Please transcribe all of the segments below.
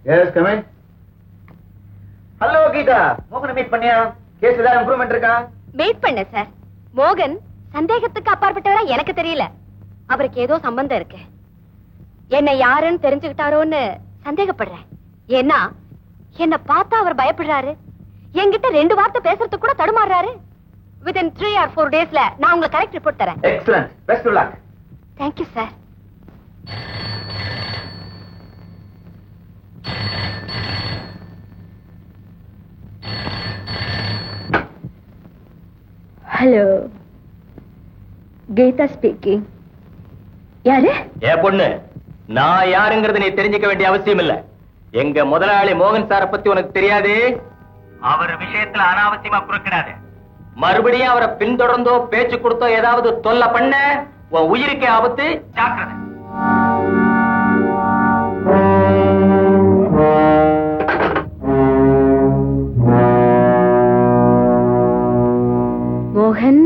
S come in. Hello Geetha, மோகனை meet பண்ணியா? Case ஏதாவது இம்ப்ரூவ்மெண்ட் இருக்கா? மீட் பண்ண சார். மோகன் சந்தேகத்துக்கு அப்பாற்பட்டவரா எனக்கு தெரியல. அவருக்கு ஏதோ சம்பந்தம் இருக்கு. என்ன யாருன்னு தெரிஞ்சுக்கிட்டாரோன்னு சந்தேகப்படுறேன். ஏன்னா என்ன பார்த்தா அவர் பயப்படுறாரு. என்கிட்ட 2 வார்த்தை பேசுறதுக்கு கூட தடுமாறுறாரு. Within 3 or 4 daysல நான் உங்களுக்கு கரெக்ட் ரிப்போர்ட் தரேன். Excellent. Best of luck. Thank you sir. Hello, Geetha speaking. யாரு? ஏ பொண்ணு, நான் யாருங்கிறது நீ தெரிஞ்சுக்க வேண்டிய அவசியம் இல்ல. எங்க முதலாளி மோகன் சார பத்தி உனக்கு தெரியாது. அவர் விஷயத்துல அனாவசியமா குறுக்கிடாது. மறுபடியும் அவரை பின்தொடர்ந்தோ பேச்சு கொடுத்தோ ஏதாவது தொல்லை பண்ண உன் உயிருக்கே ஆபத்து. ஜாக்கிரதை. மோகன்,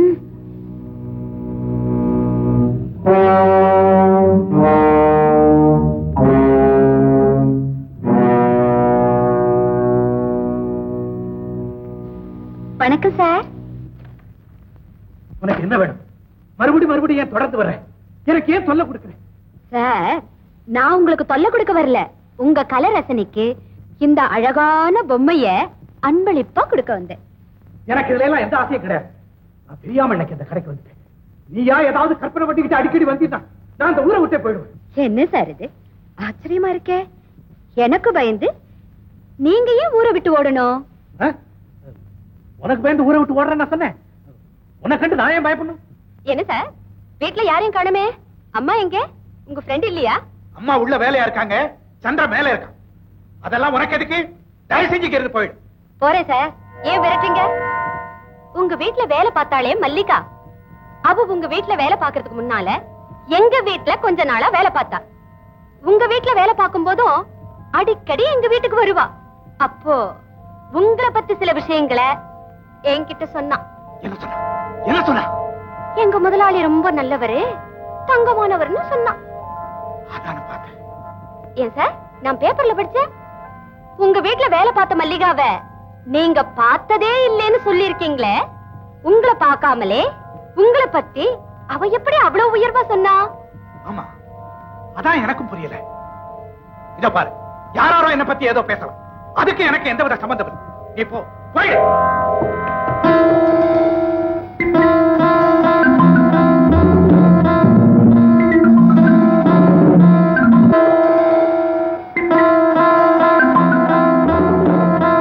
வணக்கம் சார். உனக்கு என்ன வேணும்? மறுபடியும் ஏன் தொடர்ந்து வர்றேன்? எனக்கு ஏன் தொல்லை கொடுக்கிறேன்? சார், நான் உங்களுக்கு தொல்லை கொடுக்க வரல. உங்க கலை ரசனைக்கு இந்த அழகான பொம்மைய அன்பளிப்பா கொடுக்க வந்தேன். எனக்கு இதுல எல்லாம் எந்த ஆசையும் கிடையாது. நான் தெரியாம எனக்கு இந்த கடைக்கு வந்துட்டேன். நீயா ஏதாவது கற்பனை பண்ணிக்கிட்டு அடிக்கடி வந்தீங்கன்னா நான் இந்த ஊரை விட்டே போயிடுவேன். என்ன சார் இது ஆச்சரியமா இருக்கே. எனக்கு பயந்து நீங்க ஏன் ஊரை விட்டு ஓடணும்? உனக்கு பயந்து ஊரை விட்டு ஓடுறேன்னு சொன்னேன். உனக்கு கண்டு நான் ஏன் பயப்படணும்? என்ன சார், வீட்டுல யாரையும் காணுமே? அம்மா எங்க? உங்க ஃப்ரெண்ட் இல்லையா? அம்மா உள்ள வேலையா இருக்காங்க, சந்திர மேல இருக்கான். அதெல்லாம் உனக்கு எதுக்கு? தயவு செஞ்சுக்கிறது போயிடும். போறேன் சார். ஏன் விரட்டுறீங்க? உங்க வீட்டுல வேலை பார்த்தாலே மல்லிகா, அவ உங்க வீட்டுல வேலை பாக்குறதுக்கு முன்னால எங்க வீட்டுல கொஞ்ச நாளா வேலை பார்த்தா. உங்க வீட்டுல வேலை பார்க்கும் போதும் அடிக்கடி எங்க வீட்டுக்கு வருவா. அப்போ உங்களை பத்தி சில விஷயங்களை என்கிட்ட சொன்னா. என்ன சொன்னா? எங்க முதலாளி ரொம்ப நல்லவரு, தங்கமானவர்னு சொன்னா. ஏன் சார், நான் பேப்பர்ல படிச்சேன். உங்க வீட்டுல வேலை பார்த்த மல்லிகாவை நீங்க பார்த்ததே இல்லைன்னு சொல்லி இருக்கீங்களே. உங்களை பார்க்காமலே உங்களை பத்தி அவ எப்படி அவ்வளவு உயர்வா சொன்னா? ஆமா, அதான் எனக்கும் புரியல. இத பாரு, யாரோ என்ன பத்தி ஏதோ பேசலாம். அதுக்கு எனக்கு எந்தவித சம்பந்தம் இல்லை. இப்போ போயிடு.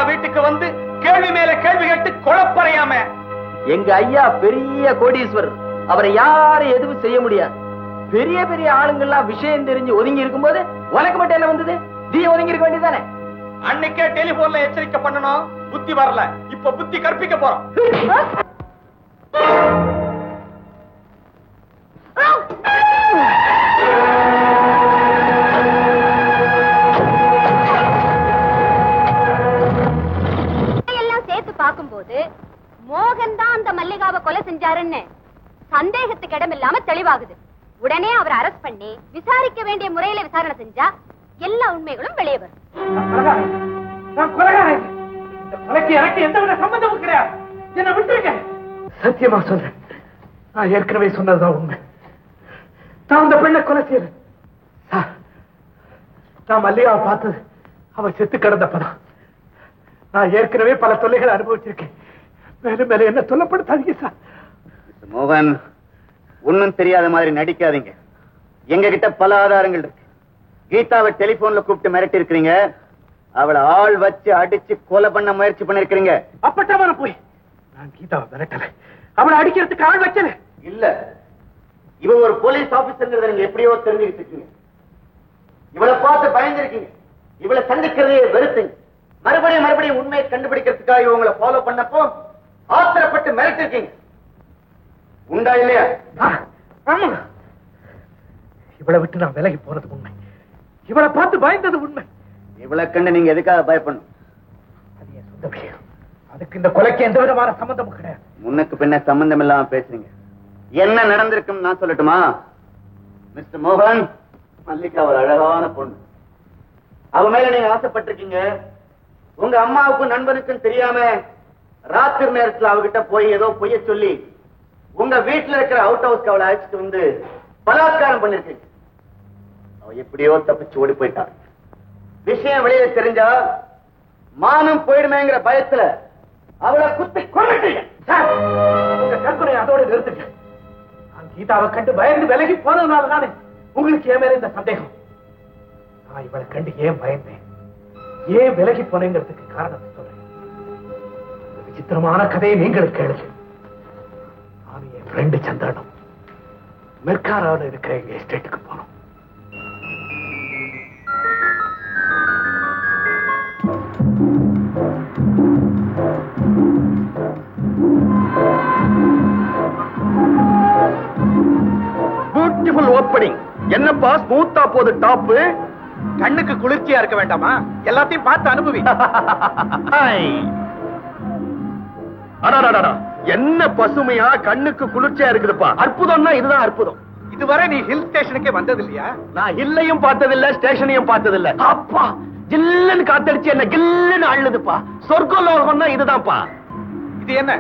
வீட்டுக்கு வந்து கேள்வி மேல கேள்வி கேட்டு குழப்பறையாம. எங்க ஐயா பெரிய கோடீஸ்வரர். அவரை யாரும் எதுவும் செய்ய முடியாது. பெரிய பெரிய ஆளுங்கள்லாம் விஷயம் தெரிஞ்சு ஒதுங்கி இருக்கும்போது உனக்கு மட்டும் என்ன வந்தது? நீ ஒதுங்கி இருக்க வேண்டியதானே? அன்னைக்கே டெலிபோன்ல எச்சரிக்கை பண்ணணும். புத்தி வரல, இப்ப புத்தி கற்பிக்க போறோம். எல்லாம் சேர்த்து பார்க்கும்போது மோகன் தான் அந்த மல்லிகாவை கொலை செஞ்சாருன்னு சந்தேகத்துக்கு இடம் இல்லாம தெளிவாகுது. உடனே அவரை அரெஸ்ட் பண்ணி விசாரிக்க வேண்டிய முறையில விசாரணை செஞ்சா எல்லா உண்மைகளும் வெளியே வரும். எனக்கு எந்தவித சம்பந்தமும் கிடையாது. என்ன விட்டுருங்க. சத்தியமா சொல்றேன், நான் ஏற்கனவே சொன்னதுதான் உண்மை. நான் அந்த பெண்ணை கொலை செய்யல. நான் மல்லிகாவை பார்த்தது அவ செத்து கிடந்தப்பதான். நான் ஏற்கனவே பல தொல்லைகளை அனுபவிச்சிருக்கேன். மேலும் மேல என்ன சொல்லப்படுத்தாதீங்க சார். மோகன், ஒண்ணும் தெரியாத மாதிரி நடிக்காதீங்க. எங்க கிட்ட பல ஆதாரங்கள் இருக்கு. கீதாவை டெலிபோன்ல கூப்பிட்டு மிரட்டி இருக்கிறீங்க. அவளை ஆள் வச்சு அடிச்சு கொலை பண்ண முயற்சி பண்ணிருக்கீங்க. அப்பட்டமான போய் நான் கீதாவை மிரட்டல, அவளை அடிக்கிறதுக்கு ஆள் வைக்கல. இல்ல, இவ ஒரு போலீஸ் ஆபீசர் நீங்க எப்படியோ தெரிஞ்சுக்கிட்டு இருக்கீங்க. இவளை பார்த்து பயந்துருக்கீங்க. இவளை சந்திக்கிறதே வெறுத்தீங்க. மறுபடியும் உண்மையை கண்டுபிடிக்கிறதுக்காக இவங்களை ஃபாலோ பண்ணப்போ ஆத்திரப்பட்டு மிரட்டிருக்கீங்க. உண்டா இல்லையா? ஆமா, இவளை விட்டு நான் விலகி போறது உண்மை. இவளை பார்த்து பயந்தது உண்மை. இவளை கண்டு நீங்க எதுக்காக பயப்படணும்? அது என் சொந்த விஷயம். அதுக்கு இந்த கொலைக்கு எந்த விதமான சம்பந்தமும் கிடையாது. முன்னுக்கு பின்ன சம்பந்தம் இல்லாம பேசுறீங்க. என்ன நடந்திருக்கும் நான் சொல்லட்டுமா? மிஸ்டர் மோகன், மல்லிகா ஒரு அழகான பொண்ணு. அவ மேல நீங்க ஆசைப்பட்டிருக்கீங்க. உங்க அம்மாவுக்கும் நண்பனுக்கும் தெரியாம ராத்திரி நேரத்துல அவகிட்ட போய் ஏதோ பொய்ய சொல்லி உங்க வீட்டுல இருக்கிற அவுட் ஹவுஸ்க்கு அவளை அழைச்சிட்டு வந்து பலாத்காரம் பண்ணிருக்கீங்க. அவ எப்படியோ தப்பிச்சு ஓடி போயிட்டான். விஷயம் வெளியே தெரிஞ்சா மானம் போயிடுமேங்கிற பயத்துல அவளை குத்தி கொண்டுட்டீங்க. உங்க கற்பனை அதோட நிறுத்துங்க. நான் கீதாவை கண்டு பயந்து விலகி போனதுனால தானே உங்களுக்கு ஏன் மேல இந்த சந்தேகம். நான் இவளை கண்டு ஏன் பயந்தேன், ஏன் விலகி போனேங்கிறதுக்கு காரணத்தை சொல்றேன். விசித்திரமான கதையை நீங்களுக்கு கேளுங்க. நான் என் ஃப்ரெண்டு சந்திரனும் மெர்காராவில் இருக்கிற எங்க எஸ்டேட்டுக்கு போனோம். Beautiful opening. என்னப்பா ஸ்மூத்தா போது டாப்பு. கண்ணுக்கு குளிர்ச்சியா இருக்க வேண்டாமா? எல்லாத்தையும் பார்த்து அனுபவி. என்ன பசுமையா கண்ணுக்கு குளிர்ச்சியா இருக்குதுப்பா. அற்புதம்னா இதுதான் அற்புதம். இதுவரை நீ ஹில் ஸ்டேஷனுக்கே வந்தது இல்லையா? நான் ஹில்லையும் பார்த்ததில்ல, ஸ்டேஷனையும் பார்த்ததில்ல. அப்பா ஜில்லுன்னு காத்தடிச்சு என்ன கில்லுன்னு அள்ளுதுப்பா. சொர்க்க லோகம்னா இதுதான்ப்பா. இது என்ன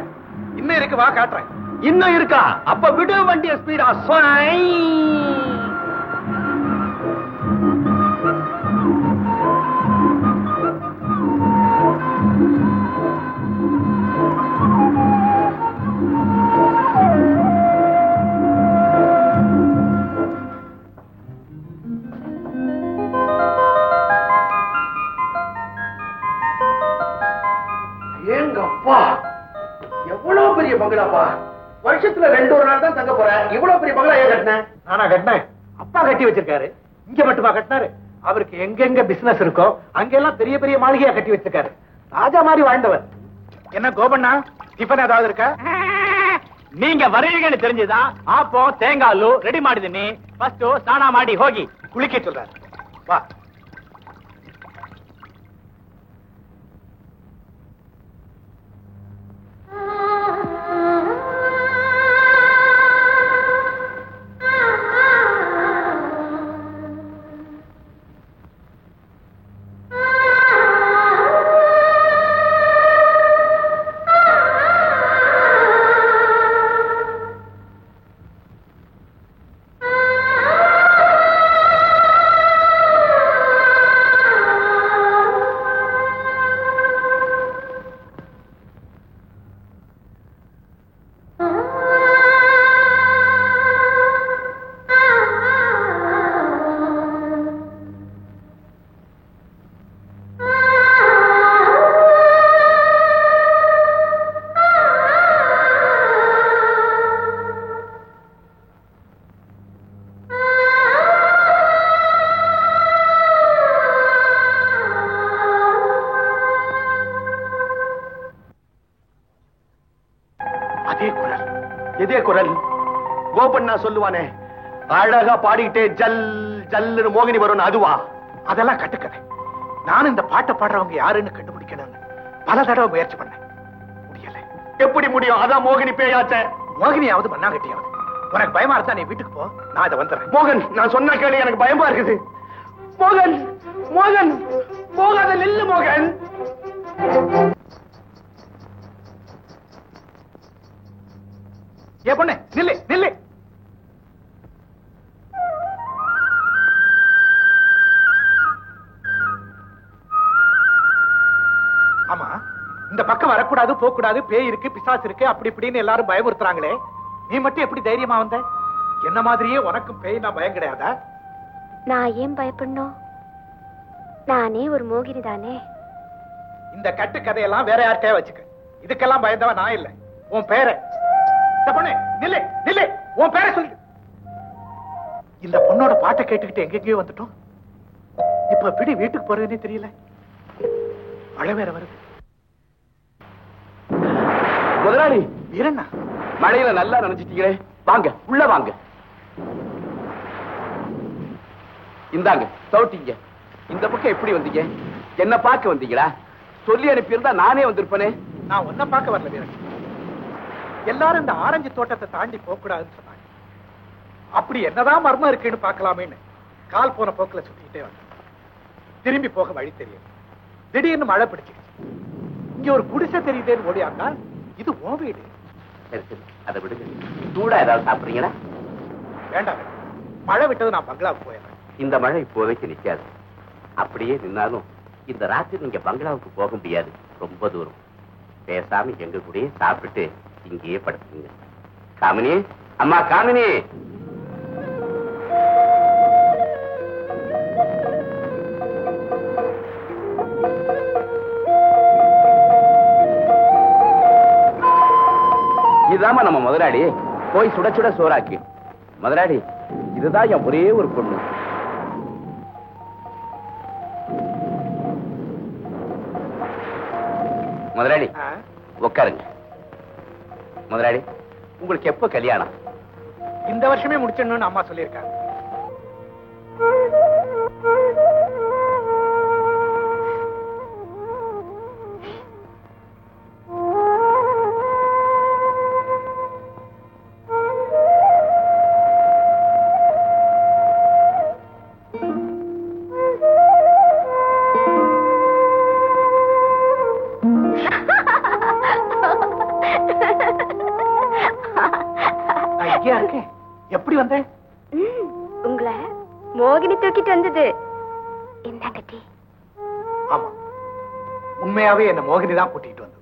இன்னும் இருக்கு, வா காட்டுறேன். இன்னும் இருக்கா? அப்ப விடு வண்டிய ஸ்பீடா. ஏங்கப்பா எவ்வளவு பெரிய பங்களாப்பா. வருஷத்துல 2 நாள் தான் தங்க போறேன். இவ்வளவு பெரிய பங்களா ஏன் கட்டினேன்? நானா கட்டினேன்? அப்பா கட்டி வச்சிருக்காரு. இங்க மட்டுமா கட்டினாரு? அவருக்கு எங்கெங்க பிசினஸ் இருக்கோ அங்கெல்லாம் பெரிய பெரிய மாளிகையா கட்டி வச்சிருக்காரு. ராஜா மாதிரி வாழ்ந்தவர். என்ன கோபண்ணா, டிஃபன் ஏதாவது இருக்கா? நீங்க வருவீங்கன்னு தெரிஞ்சுதான் ஆப்போ தேங்காய் ரெடி ಮಾಡಿದೀನಿ. ಫಸ್ಟ್ ಸ್ನಾನ ಮಾಡಿ ಹೋಗಿ குளிக்க சொல்றாரு. வா. இதே குரல் கோபண்ணா சொல்லுவானே, அழகா பாடிக்கிட்டே ஜல் ஜல்லுன்னு மோகினி வரும், அதுவா? அதெல்லாம் கட்டுக்கதை. நானும் இந்த பாட்டை பாடுறவங்க யாருன்னு கண்டுபிடிக்கணும்னு பல தடவை முயற்சி பண்ணேன். முடியல. எப்படி முடியும்? அதான் மோகினி பேயாச்ச. மோகினியாவது மண்ணாங்கட்டியாவது. உனக்கு பயமா இருந்தா நீ வீட்டுக்கு போ, நான் இதை வந்துடுறேன். மோகன், நான் சொன்ன கேள்வி, எனக்கு பயமா இருக்குது. மோகன் மோகன் போகாத, நில்லு மோகன். ஏ பொண்ணு, நில்லு நில்லு. ஆமா, இந்த பக்கம் வரக்கூடாது, போக கூடாது, பேய் இருக்கு, பிசாசு இருக்கு, அப்படி இப்படின்னு எல்லாரும் பயமுறுத்துறாங்களே, நீ மட்டும் எப்படி தைரியமா வந்த? என்ன மாதிரியே உனக்கும் பேய் நான் பயம் கிடையாதா? நான் ஏன் பயப்படணும்? நானே ஒரு மோகினி தானே. இந்த கட்டு கதையெல்லாம் வேற யார்கிட்டயா வச்சுக்க. இதுக்கெல்லாம் பயந்தவன் நான் இல்ல. உன் பேரை பொண்ணு, நில்லு நில்லு, உன் பேரை சொல்லு. இந்த பொண்ணோட பாட்டை கேட்டுக்கிட்டு எங்கெங்கயோ வந்துட்டோம். இப்ப எப்படி வீட்டுக்கு போறதுன்னே தெரியல. மழை வேற வருது. முதலாளி, வீரண்ணா, மழையில நல்லா நினைச்சிட்டீங்களே, வாங்க உள்ள வாங்க. இந்தாங்க சவுட்டிங்க. இந்த பக்கம் எப்படி வந்தீங்க? என்ன பார்க்க வந்தீங்களா? சொல்லி அனுப்பியிருந்தா நானே வந்திருப்பேனே. நான் ஒன்ன பார்க்க வரல வீரன். எல்லாரும் இந்த ஆரஞ்சு தோட்டத்தை தாண்டி போக கூடாதுன்னு சொன்னாங்க. அப்படி என்னதான் மர்மம் இருக்குன்னு பார்க்கலாமேன்னு கால் போன போக்குல சுத்திக்கிட்டே வந்தேன். திரும்பி போக வழி தெரியும். திடீர்னு மழை பிடிச்சிருச்சு. இங்க ஒரு குடிசை தெரியுதேன்னு ஓடியாந்தா இது உன் வீடு. சரி சரி, அதை விடுங்க. சூடா ஏதாவது சாப்பிடுறீங்களா? வேண்டாம், மழை விட்டது நான் பங்களாவுக்கு போயிடுறேன். இந்த மழை இப்போதைக்கு நிக்காது. அப்படியே நின்னாலும் இந்த ராத்திரி நீங்க பங்களாவுக்கு போக முடியாது, ரொம்ப தூரம். பேசாம எங்க கூடயே சாப்பிட்டு இங்கேயே படுத்துங்க. காமினி, அம்மா காமினி. இதுதாம்மா நம்ம முதலாளி. போய் சுட சுட சோறாக்கி. முதலாளி, இதுதான் என் ஒரே ஒரு பொண்ணு. முதலாளி உட்காருங்க. முதலாளி, உங்களுக்கு எப்ப கல்யாணம்? இந்த வருஷமே முடிச்சிடணும்னு அம்மா சொல்லியிருக்காங்க. எப்படி வந்தேன்? உங்களை மோகினி தூக்கிட்டு வந்தது. என்ன டீ? ஆமா, உண்மையாவே என்ன மோகினி தான் கூட்டிட்டு வந்தது.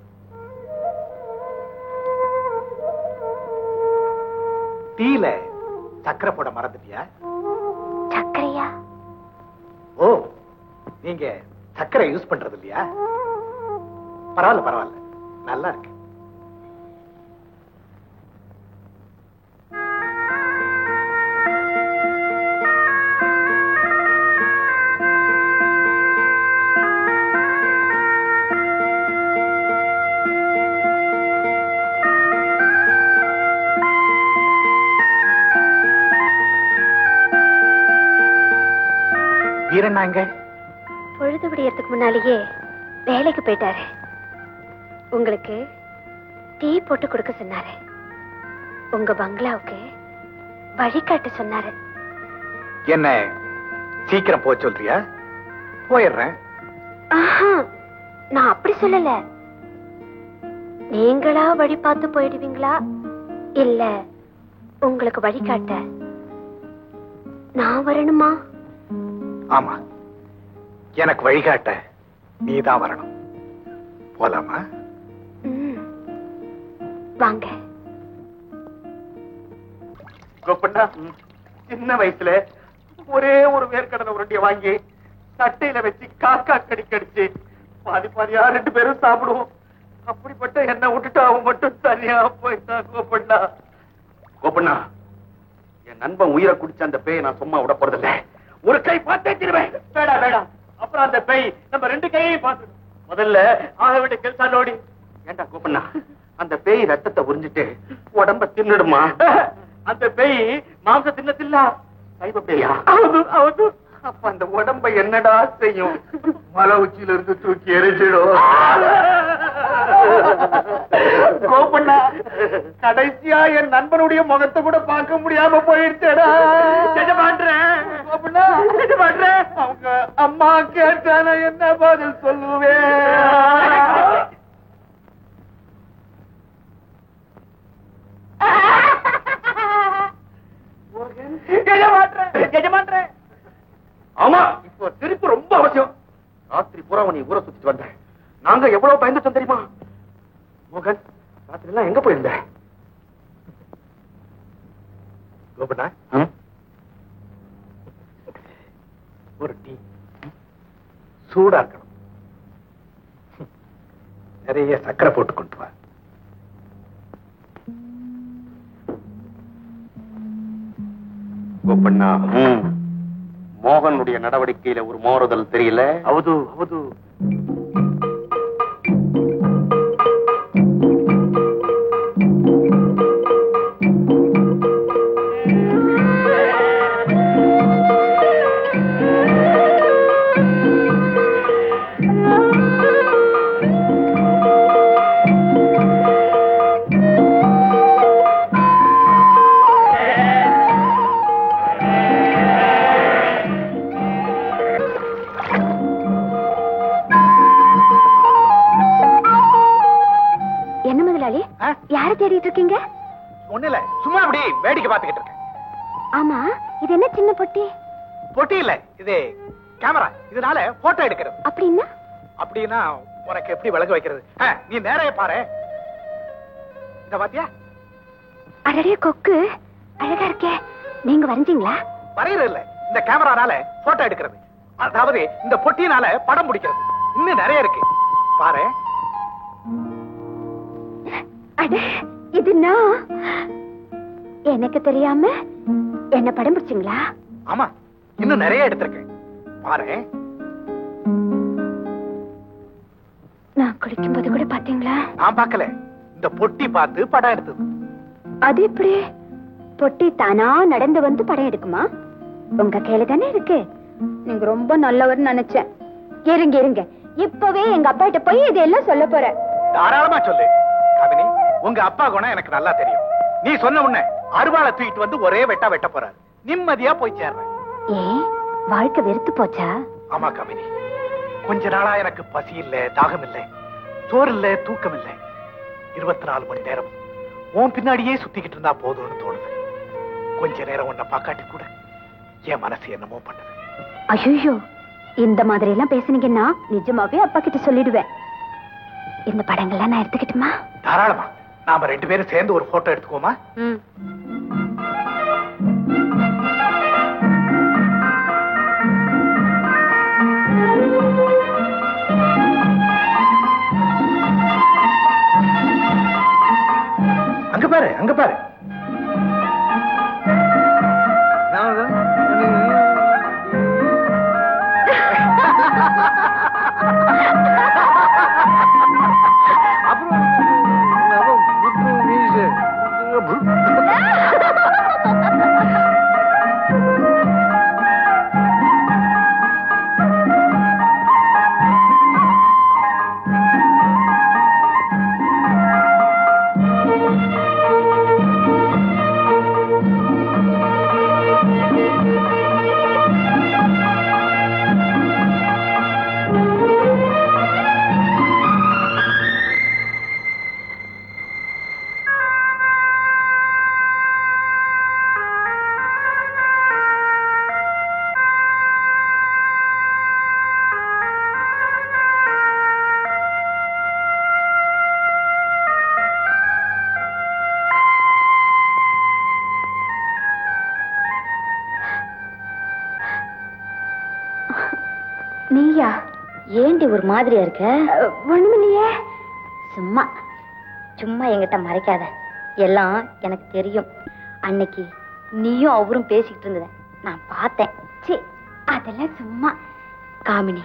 டீல சக்கரை போட மறந்துட்டியா? சக்கரையா? ஓ, நீங்க சக்கரை யூஸ் பண்றது இல்லையா? பரவாயில்ல பரவாயில்ல, நல்லா இருக்கு. வீரண்ணாங்க பொழுது விடியறதுக்கு முன்னாலேயே வேலைக்கு போயிட்டாரு. உங்களுக்கு டீ போட்டு கொடுக்க சொன்னாரு. உங்க பங்களாவுக்கு வழிகாட்ட சொன்னாரு. என்ன சீக்கிரம் போக சொல்றியா? போயிடுறேன். நான் அப்படி சொல்லல. நீங்களா வழி பார்த்து போயிடுவீங்களா, இல்ல உங்களுக்கு வழிகாட்ட நான் வரணுமா? ஆமா, எனக்கு வழிகாட்ட நீதான் வரணும். போலாமா? வாங்க. கோப்பண்ணா, சின்ன வயசுல ஒரே ஒரு வேர்க்கடலை உருண்டிய வாங்கி சட்டையில வச்சு காக்கா கடிச்சு பாதி பாதியா 2 பேரும் சாப்பிடுவோம். அப்படிப்பட்ட என்ன விட்டுட்டு அவன் மட்டும் தனியா போயிட்டான். கோப்பண்ணா, கோப்பண்ணா, என் நண்பன் உயிரை குடிச்ச அந்த பேயை நான் சும்மா விட போறதில்லை. ஒரு கை பார்த்தே திருவேன். வேடா வேடா, அப்புறம் அந்த பேய் நம்ம 2 கையையும் பார்த்து முதல்ல ஆக விட்டு கெல்சா நோடி. ஏண்டா கோப்பண்ணா, அந்த பேய் ரத்தத்தை உறிஞ்சிட்டு உடம்ப தின்னுடுமா? அந்த பேய் மாம்ச தின்னத்தில்ல, சைவ பேயா? அவது அப்ப அந்த உடம்ப என்னடா செய்யும்? மலை உச்சியில இருந்து தூக்கி எரிஞ்சிடும். கோப்பண்ணா, கடைசியா என் நண்பனுடைய முகத்தை கூட பார்க்க முடியாம போயிடுச்சேடா. கோப்பண்ணா, அவங்க அம்மா கேட்டான என்ன பதில் சொல்லுவேன்? ஆமா, இப்போ திருப்பி ரொம்ப அவசியம். ராத்திரி பூரா நீ ஊரை சுத்திட்டு வந்த. நாங்க எவ்வளவு பயந்துட்டோம் தெரியுமா? மோகன், ராத்திரி எல்லாம் எங்க போயிருந்த? கோபண்ணா, ஒரு டீ சூடா இருக்கணும். நிறைய சக்கரை போட்டு கொண்டு வா. கோபண்ணா, மோகனுடைய நடவடிக்கையில ஒரு மாறுதல் தெரியல. ಹೌದು ಹೌದು. முதலாளி யார தேடிட்டு இருக்கீங்க? ஒண்ணு இல்ல, சும்மா அப்படி வேடிக்கை பார்த்துக்கிட்டு இருக்கேன். ஆமா, இது என்ன சின்ன பொட்டி? பொட்டி இல்ல, இது கேமரா. இதனால போட்டோ எடுக்கிறது. அப்படின்னா? அப்படின்னா உனக்கு எப்படி விளங்க வைக்கிறது? நீ நேரைய பாரு. இத பாத்தியா? அடடே கொக்கு, அழகா இருக்கே. நீங்க வரைஞ்சீங்களா? வரையறது இல்ல, இந்த கேமரானால போட்டோ எடுக்கிறது. அதாவது இந்த பொட்டினால படம் பிடிக்கிறது. இன்னும் நிறைய இருக்கு பாரு. அட, இது நான் எனக்கு தெரியாம என்ன படம் பிடிச்சீங்களா? ஆமா, இன்னும் நிறைய எடுத்திருக்கேன் பாரு. நான் குளிக்கும் போது கூட பாத்தீங்களா? நான் பார்க்கல, இந்த பொட்டி பார்த்து படம் எடுத்தது. அது எப்படி? பொட்டி தானா நடந்து வந்து படம் எடுக்குமா? உங்க கையில தானே இருக்கு. நீங்க ரொம்ப நல்லவர் நினைச்சேன். இருங்க இருங்க, இப்பவே எங்க அப்பா கிட்ட போய் இதெல்லாம் சொல்ல போறேன். தாராளமா சொல்லு காமினி. உங்க அப்பா குணம் எனக்கு நல்லா தெரியும். நீ சொன்ன உடனே அருவாளை தூக்கிட்டு வந்து ஒரே வெட்டா வெட்ட போறாரு. நிம்மதியா போய் சேர்றேன். ஏன் வாழ்க்கை வெறுத்து போச்சா? ஆமா காமினி, கொஞ்ச நாளா எனக்கு பசி இல்ல, தாகம் இல்ல, சோறு இல்ல, தூக்கம் இல்ல. 24 மணி நேரம் உன் பின்னாடியே சுத்திக்கிட்டு இருந்தா போதும்னு தோணுது. கொஞ்ச நேரம் உன்னை பாக்காட்டி கூட என் மனசு என்னமோ பண்ணுது. ஐயோ, இந்த மாதிரி எல்லாம் பேசுனீங்கன்னா நிஜமாவே அப்பா கிட்ட சொல்லிடுவேன். இந்த படங்கள்லாம் நான் எடுத்துக்கிட்டுமா? தாராளமா. நாம 2 பேரும் சேர்ந்து ஒரு போட்டோ எடுத்துக்கோமா? அங்க பாரு, அங்க பாரு. நீயா? ஏண்டி ஒரு மாதிரியா இருக்க? ஒண்ணுமில்லையே. சும்மா சும்மா என்கிட்ட மறைக்காத. எல்லாம் எனக்கு தெரியும். அன்னைக்கு நீயும் அவரும் பேசிக்கிட்டு இருந்தத நான் பார்த்தேன். சீ, அதெல்லாம் சும்மா. காமினி,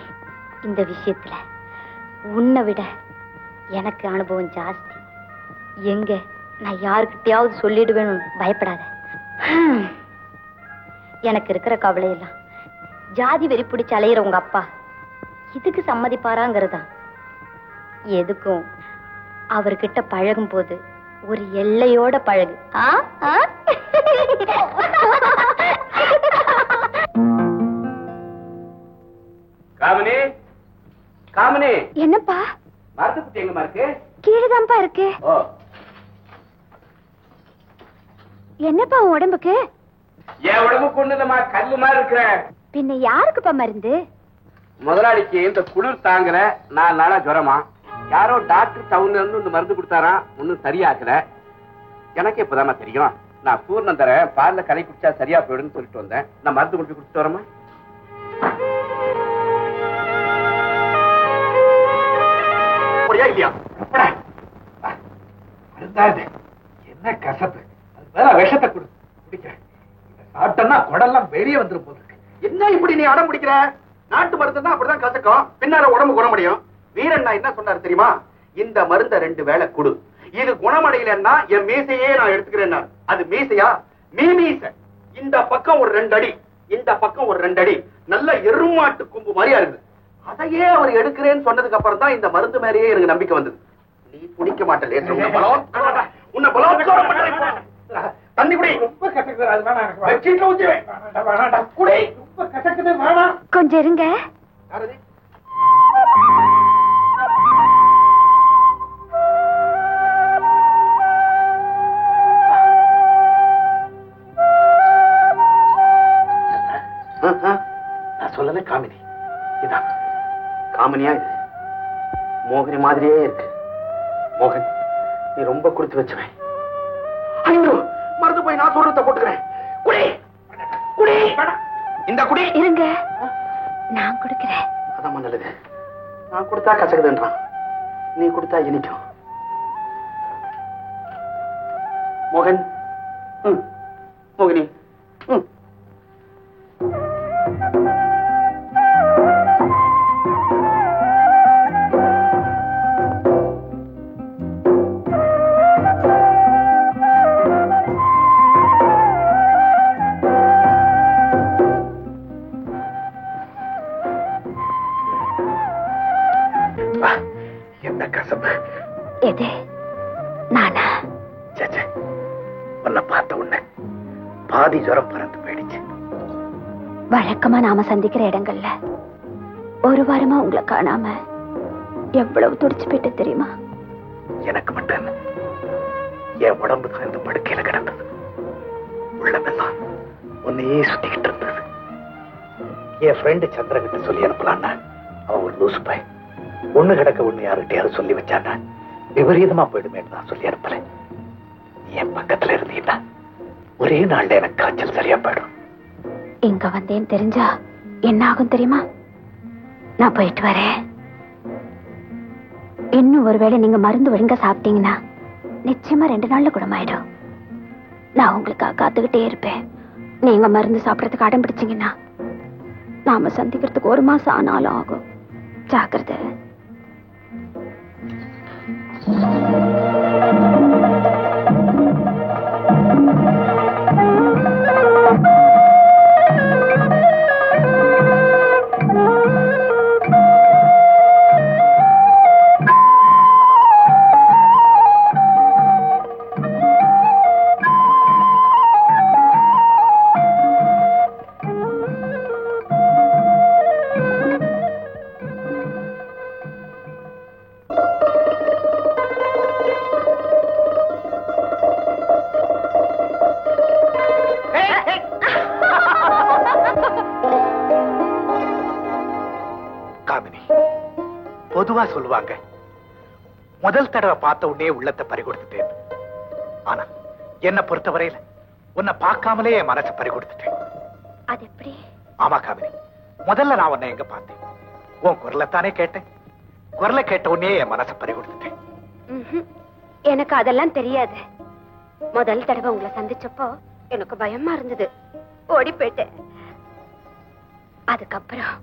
இந்த விஷயத்துல உன்னை விட எனக்கு அனுபவம் ஜாஸ்தி. எங்க நான் யாருக்கிட்டையாவது சொல்லிடுவேன்னு பயப்படாத. எனக்கு இருக்கிற கவலையெல்லாம் ஜாதி வெறி பிடிச்சு அலையிற உங்க அப்பா இதுக்கு சம்மதிப்பாராங்கிறதா. எதுக்கும் அவர்கிட்ட பழகும் போது ஒரு எல்லையோட பழகு. காமினி, காமினி. என்னப்பா? மரத்துக்குட்டி எங்கம்மா இருக்கு? கீழேதான்ப்பா இருக்கு. என்னப்பா உன் உடம்புக்கு? என் உடம்புக்கு ஒண்ணுலமா, கல்லு மாதிரி இருக்கிற. பின்ன யாருக்குப்பா மருந்து? முதலாளிக்கு இந்த குளிர் தாங்கல, 4 நாளா ஜுரமா. யாரோ டாக்டர் டவுன்ல இருந்து இந்த மருந்து கொடுத்தாராம், ஒன்னும் சரியாக்கல. எனக்கு இப்பதான் தெரியும். நான் பூர்ணம் தரேன், பால்ல கலை குடிச்சா சரியா போயிடுன்னு சொல்லிட்டு வந்தேன். நான் மருந்து கொண்டு குடிச்சிட்டு வரமா? இல்லையா? என்ன கசப்பு! விஷத்தை கொடு, குடிக்கிறேன். சாப்பிட்டா குடெல்லாம் வெளியே வந்துரும் போல இருக்கு. என்ன இப்படி நீ அடம் பிடிக்கிற? நாட்டு மருந்து தான் அப்படிதான் கசக்கும், பின்னால உடம்பு குணமடையும். வீரண்ணா என்ன சொன்னாரு தெரியுமா? இந்த மருந்த 2 வேளை கொடு, இது குணமடையலன்னா என் மீசையே நான் எடுத்துக்கிறேன். அது மீசையா? மீச. இந்த பக்கம் ஒரு 2 அடி, இந்த பக்கம் ஒரு 2 அடி, நல்ல எருமாட்டு கொம்பு மாதிரியா இருக்குது. அதையே அவர் எடுக்கிறேன்னு சொன்னதுக்கு அப்புறம் தான் இந்த மருந்து மேலேயே எனக்கு நம்பிக்கை வந்தது. நீ குடிக்க மாட்டே, உன்னை பலவத்காரம் பண்றேன். தண்ணி குடி. ரொம்ப கசக்குது, அது வேணாம். வெச்சிட்டு ஊத்துவேன். குடி. ரொம்ப கசக்குது, வேணாம். கொஞ்சம் இருங்க. யாரது? காமனியா இது மோகினி மாதிரியே இருக்கு. மோகன், நீ ரொம்ப கொடுத்து வச்சுவேன். ஐயோ, மறந்து போய் நான் சொல்றத போட்டுக்கிறேன். குடி குடி, இந்த குடி. இருங்க, நான் கொடுக்கிறேன். அதான் நல்லது. நான் கொடுத்தா கசக்குதுன்றான், நீ கொடுத்தா இனிக்கும். மோகன், மோகினி, என்ன கசப்பு. எது? நானா? உன்னை பார்த்த உடனே பாதி ஜுரம் பறந்து போயிடுச்சு. வழக்கமா நாம சந்திக்கிற இடங்கள்ல ஒரு வாரமா உங்களை காணாம எவ்வளவு துடிச்சு போயிட்டு தெரியுமா? எனக்கு மட்டும் என் உடம்பு தான் இந்த படுக்கையில கிடந்தது. உள்ளமெல்லாம் உன்னையே சுத்திக்கிட்டு இருந்தது. என் ஃப்ரெண்டு சந்திரகிட்ட சொல்லி அனுப்பலான்னா அவன் ஒரு லூசு பாய். ஒண்ணு கிடக்க ஒண்ணு யாருகிட்டயாவது சொல்லி வச்சான்னா விபரீதமா போயிடுமே தான் சொல்லி அனுப்பல. என் பக்கத்துல இருந்தீங்கன்னா ஒரே நாள்ல எனக்கு காய்ச்சல் சரியா போயிடும். இங்க வந்தேன்னு தெரிஞ்சா என்ன ஆகும் தெரியுமா? நான் போயிட்டு வரேன். இன்னும் ஒருவேளை நீங்க மருந்து ஒழுங்கா சாப்பிட்டீங்கன்னா நிச்சயமா 2 நாள்ல குணமாயிடும். நான் உங்களுக்காக காத்துக்கிட்டே இருப்பேன். நீங்க மருந்து சாப்பிடறதுக்கு அடம் பிடிச்சீங்கன்னா நாம சந்திக்கிறதுக்கு 1 மாசம் ஆனாலும் ஆகும். ஜாக்கிரதை. பொதுவா சொல்லுவாங்க, முதல் தடவை பார்த்த உடனே உள்ளத்தை பறிகொடுத்துட்டேன். ஆனா என்ன பொறுத்தவரையில உன்னை பார்க்காமலே என் மனசை பறிகொடுத்துட்டேன். அது எப்படி? ஆமா காமினி, முதல்ல நான் உன்னை எங்க பார்த்தேன்? உன் குரலைத்தானே கேட்டேன். குரலை கேட்ட உடனே என் மனசை பறிகொடுத்துட்டேன். எனக்கு அதெல்லாம் தெரியாது. முதல் தடவை உங்களை சந்திச்சப்போ எனக்கு பயமா இருந்தது, ஓடி போயிட்டேன். அதுக்கப்புறம்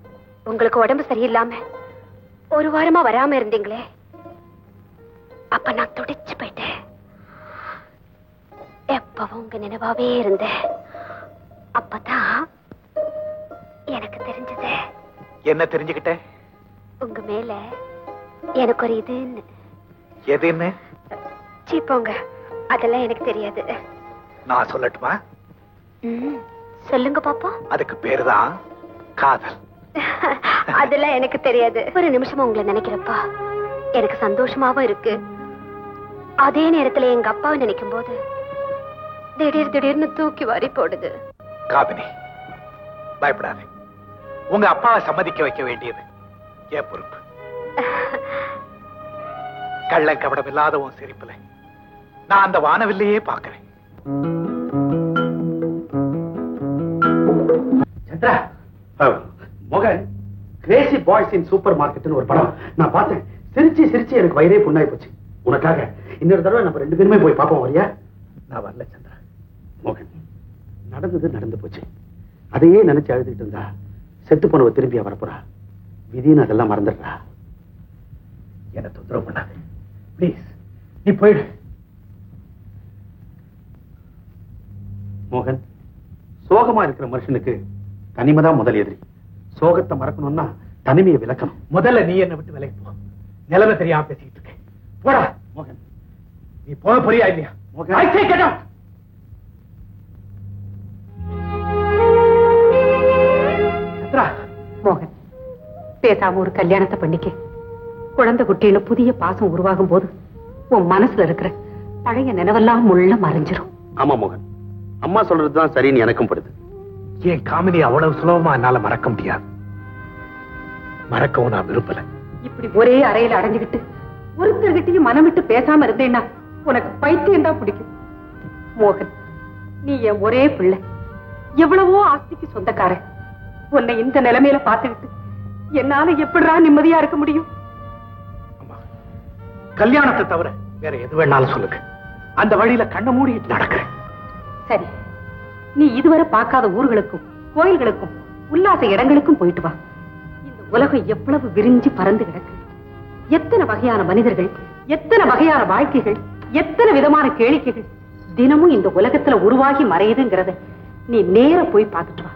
உங்களுக்கு உடம்பு சரியில்லாம 1 வாரமா வராம இருந்தீங்களே, அப்ப நான் துடிச்சு போயிட்டேன். எப்பவும் உங்க நினைவாவே இருந்தேன். அப்பதான் எனக்கு தெரிஞ்சது. என்ன தெரிஞ்சுக்கிட்ட? உங்க மேல எனக்கு ஒரு இதுன்னு. எதுன்னு? சீப்போங்க, அதெல்லாம் எனக்கு தெரியாது. நான் சொல்லட்டுமா? சொல்லுங்க பாப்பா. அதுக்கு பேருதான் காதல். அதெல்லாம் எனக்கு தெரியாது. ஒரு நிமிஷமா உங்களை நினைக்கிறப்பா எனக்கு சந்தோஷமாவும் இருக்கு. அதே நேரத்துல எங்க அப்பாவை நினைக்கும் போது திடீர்னு தூக்கி வாரி போடுது. காபினி, பயப்படாதே. உங்க அப்பாவை சம்மதிக்க வைக்க வேண்டியது என் பொறுப்பு. கள்ளம் கபடம் இல்லாத உன் சிரிப்புல நான் அந்த வானவில்லையே பாக்குறேன். சந்திரா, மோகன், கிரேசி பாய்ஸ் இன் சூப்பர் மார்க்கெட்னு ஒரு படம் நான் பார்த்தேன். சிரிச்சு சிரிச்சு எனக்கு வயிறே புண்ணாய் போச்சு. உனக்காக இன்னொரு தடவை நம்ம 2 பேருமே போய் பார்ப்போம். வரியா? நான் வரல சந்திரா. மோகன், நடந்தது நடந்து போச்சு. அதையே நினைச்சு அழுதுட்டு இருந்தா செத்து போனவ திரும்பி வரப்போறா. விதின்னு அதெல்லாம் மறந்துடுறா. என்ன தொந்தரவு பண்ணாது பிளீஸ். நீ போயிடு. மோகன், சோகமா இருக்கிற மனுஷனுக்கு தனிமைதான் முதல் எதிரி. சோகத்தை மறக்கணும்னா தனிமையை விளக்கணும். முதல்ல நீ என்ன விட்டு விலகி போ. நிலைமை தெரியாம பேசிக்கிட்டு இருக்கேன். போடா மோகன். நீ போக போறியா இல்லையா? மோகன், I say get out. Chandra. மோகன், பேசாம ஒரு கல்யாணத்தை பண்ணிக்க. குழந்தை குட்டியில புதிய பாசம் உருவாகும் போது உன் மனசுல இருக்கிற பழைய நினைவெல்லாம் முள்ள மறைஞ்சிரும். ஆமா மோகன், அம்மா சொல்றதுதான் சரின்னு எனக்கும் படுது. என் காமினி அவ்வளவு சுலபமா என்னால மறக்க முடியாது. மறக்கவும் நான் விரும்பல. இப்படி ஒரே அறையில அடைஞ்சுக்கிட்டு ஒருத்தர்கிட்டையும் மனம் விட்டு பேசாம இருந்தேன்னா உனக்கு பைத்தியம் தான் பிடிக்கும். மோகன், நீ என் ஒரே பிள்ளை, எவ்வளவோ ஆஸ்திக்கு சொந்தக்காரன். உன்னை இந்த நிலைமையில பார்த்துக்கிட்டு என்னால எப்படிடா நிம்மதியா இருக்க முடியும்? கல்யாணத்தை தவிர வேற எது வேணாலும் சொல்லுங்க, அந்த வழியில கண்ண மூடி நடக்கிறேன். சரி, நீ இதுவரை பார்க்காத ஊர்களுக்கும் கோயில்களுக்கும் உல்லாச இடங்களுக்கும் போயிட்டு வா. இந்த உலகம் எவ்வளவு விரிஞ்சு பறந்து கிடக்கு. எத்தனை வகையான மனிதர்கள், எத்தனை வகையான வாழ்க்கைகள், எத்தனை விதமான கேளிக்கைகள் தினமும் இந்த உலகத்துல உருவாகி மறையுதுங்கிறத நீ நேர போய் பார்த்துட்டு வா.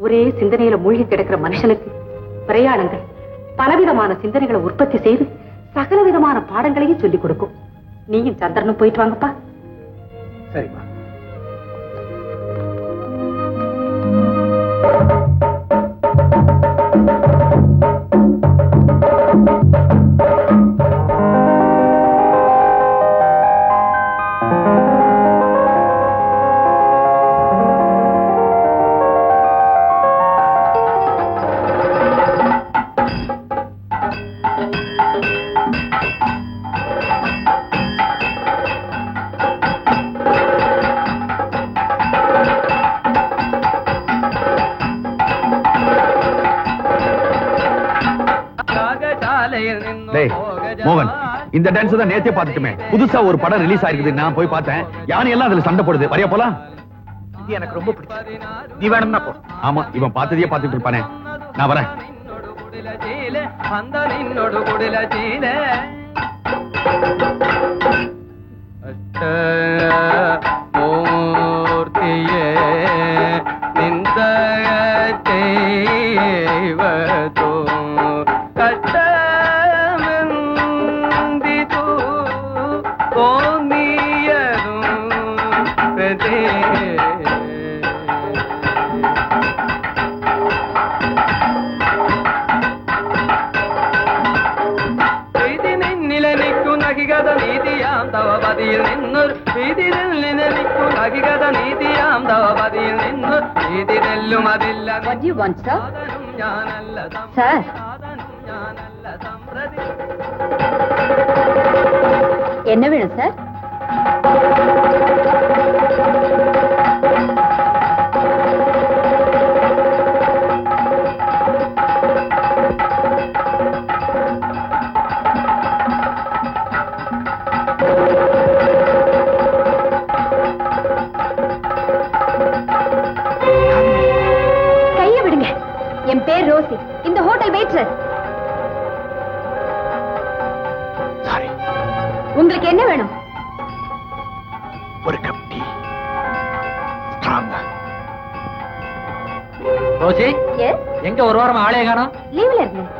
ஒரே சிந்தனையில மூழ்கி கிடக்கிற மனுஷனுக்கு பிரயாணங்கள் பலவிதமான சிந்தனைகளை உற்பத்தி செய்து சகல விதமான பாடங்களையும் சொல்லிக் கொடுக்கும். நீயும் சந்திரனும் போயிட்டு வாங்கப்பா. சரிம்மா. மோகன், இந்த டான்ஸ் தான் நேத்தே பார்த்துட்டுமே. புதுசா ஒரு படம் ரிலீஸ் ஆயிருக்குது, நான் போய் பார்த்தேன். யானை எல்லாம் அதுல சண்டை போடுது. வரையா போலாம்? இது எனக்கு ரொம்ப பிடிச்சது. நீ வேணும்னா போ. ஆமா, இவன் பார்த்ததையே பார்த்துட்டு இருப்பானே. நான் வரேன். What do you want, sir? Sir? என்ன வேணும் சார்? என் பேர் ரோசி, இந்த ஹோட்டல் வெயிட்ரஸ். உங்களுக்கு என்ன வேணும்? ஒரு கப் டீ. ஸ்ட்ராங்கா. Rosie, yes. எங்க ஒரு வாரம் ஆளே காணோம்? லீவ்ல இருந்தேன்.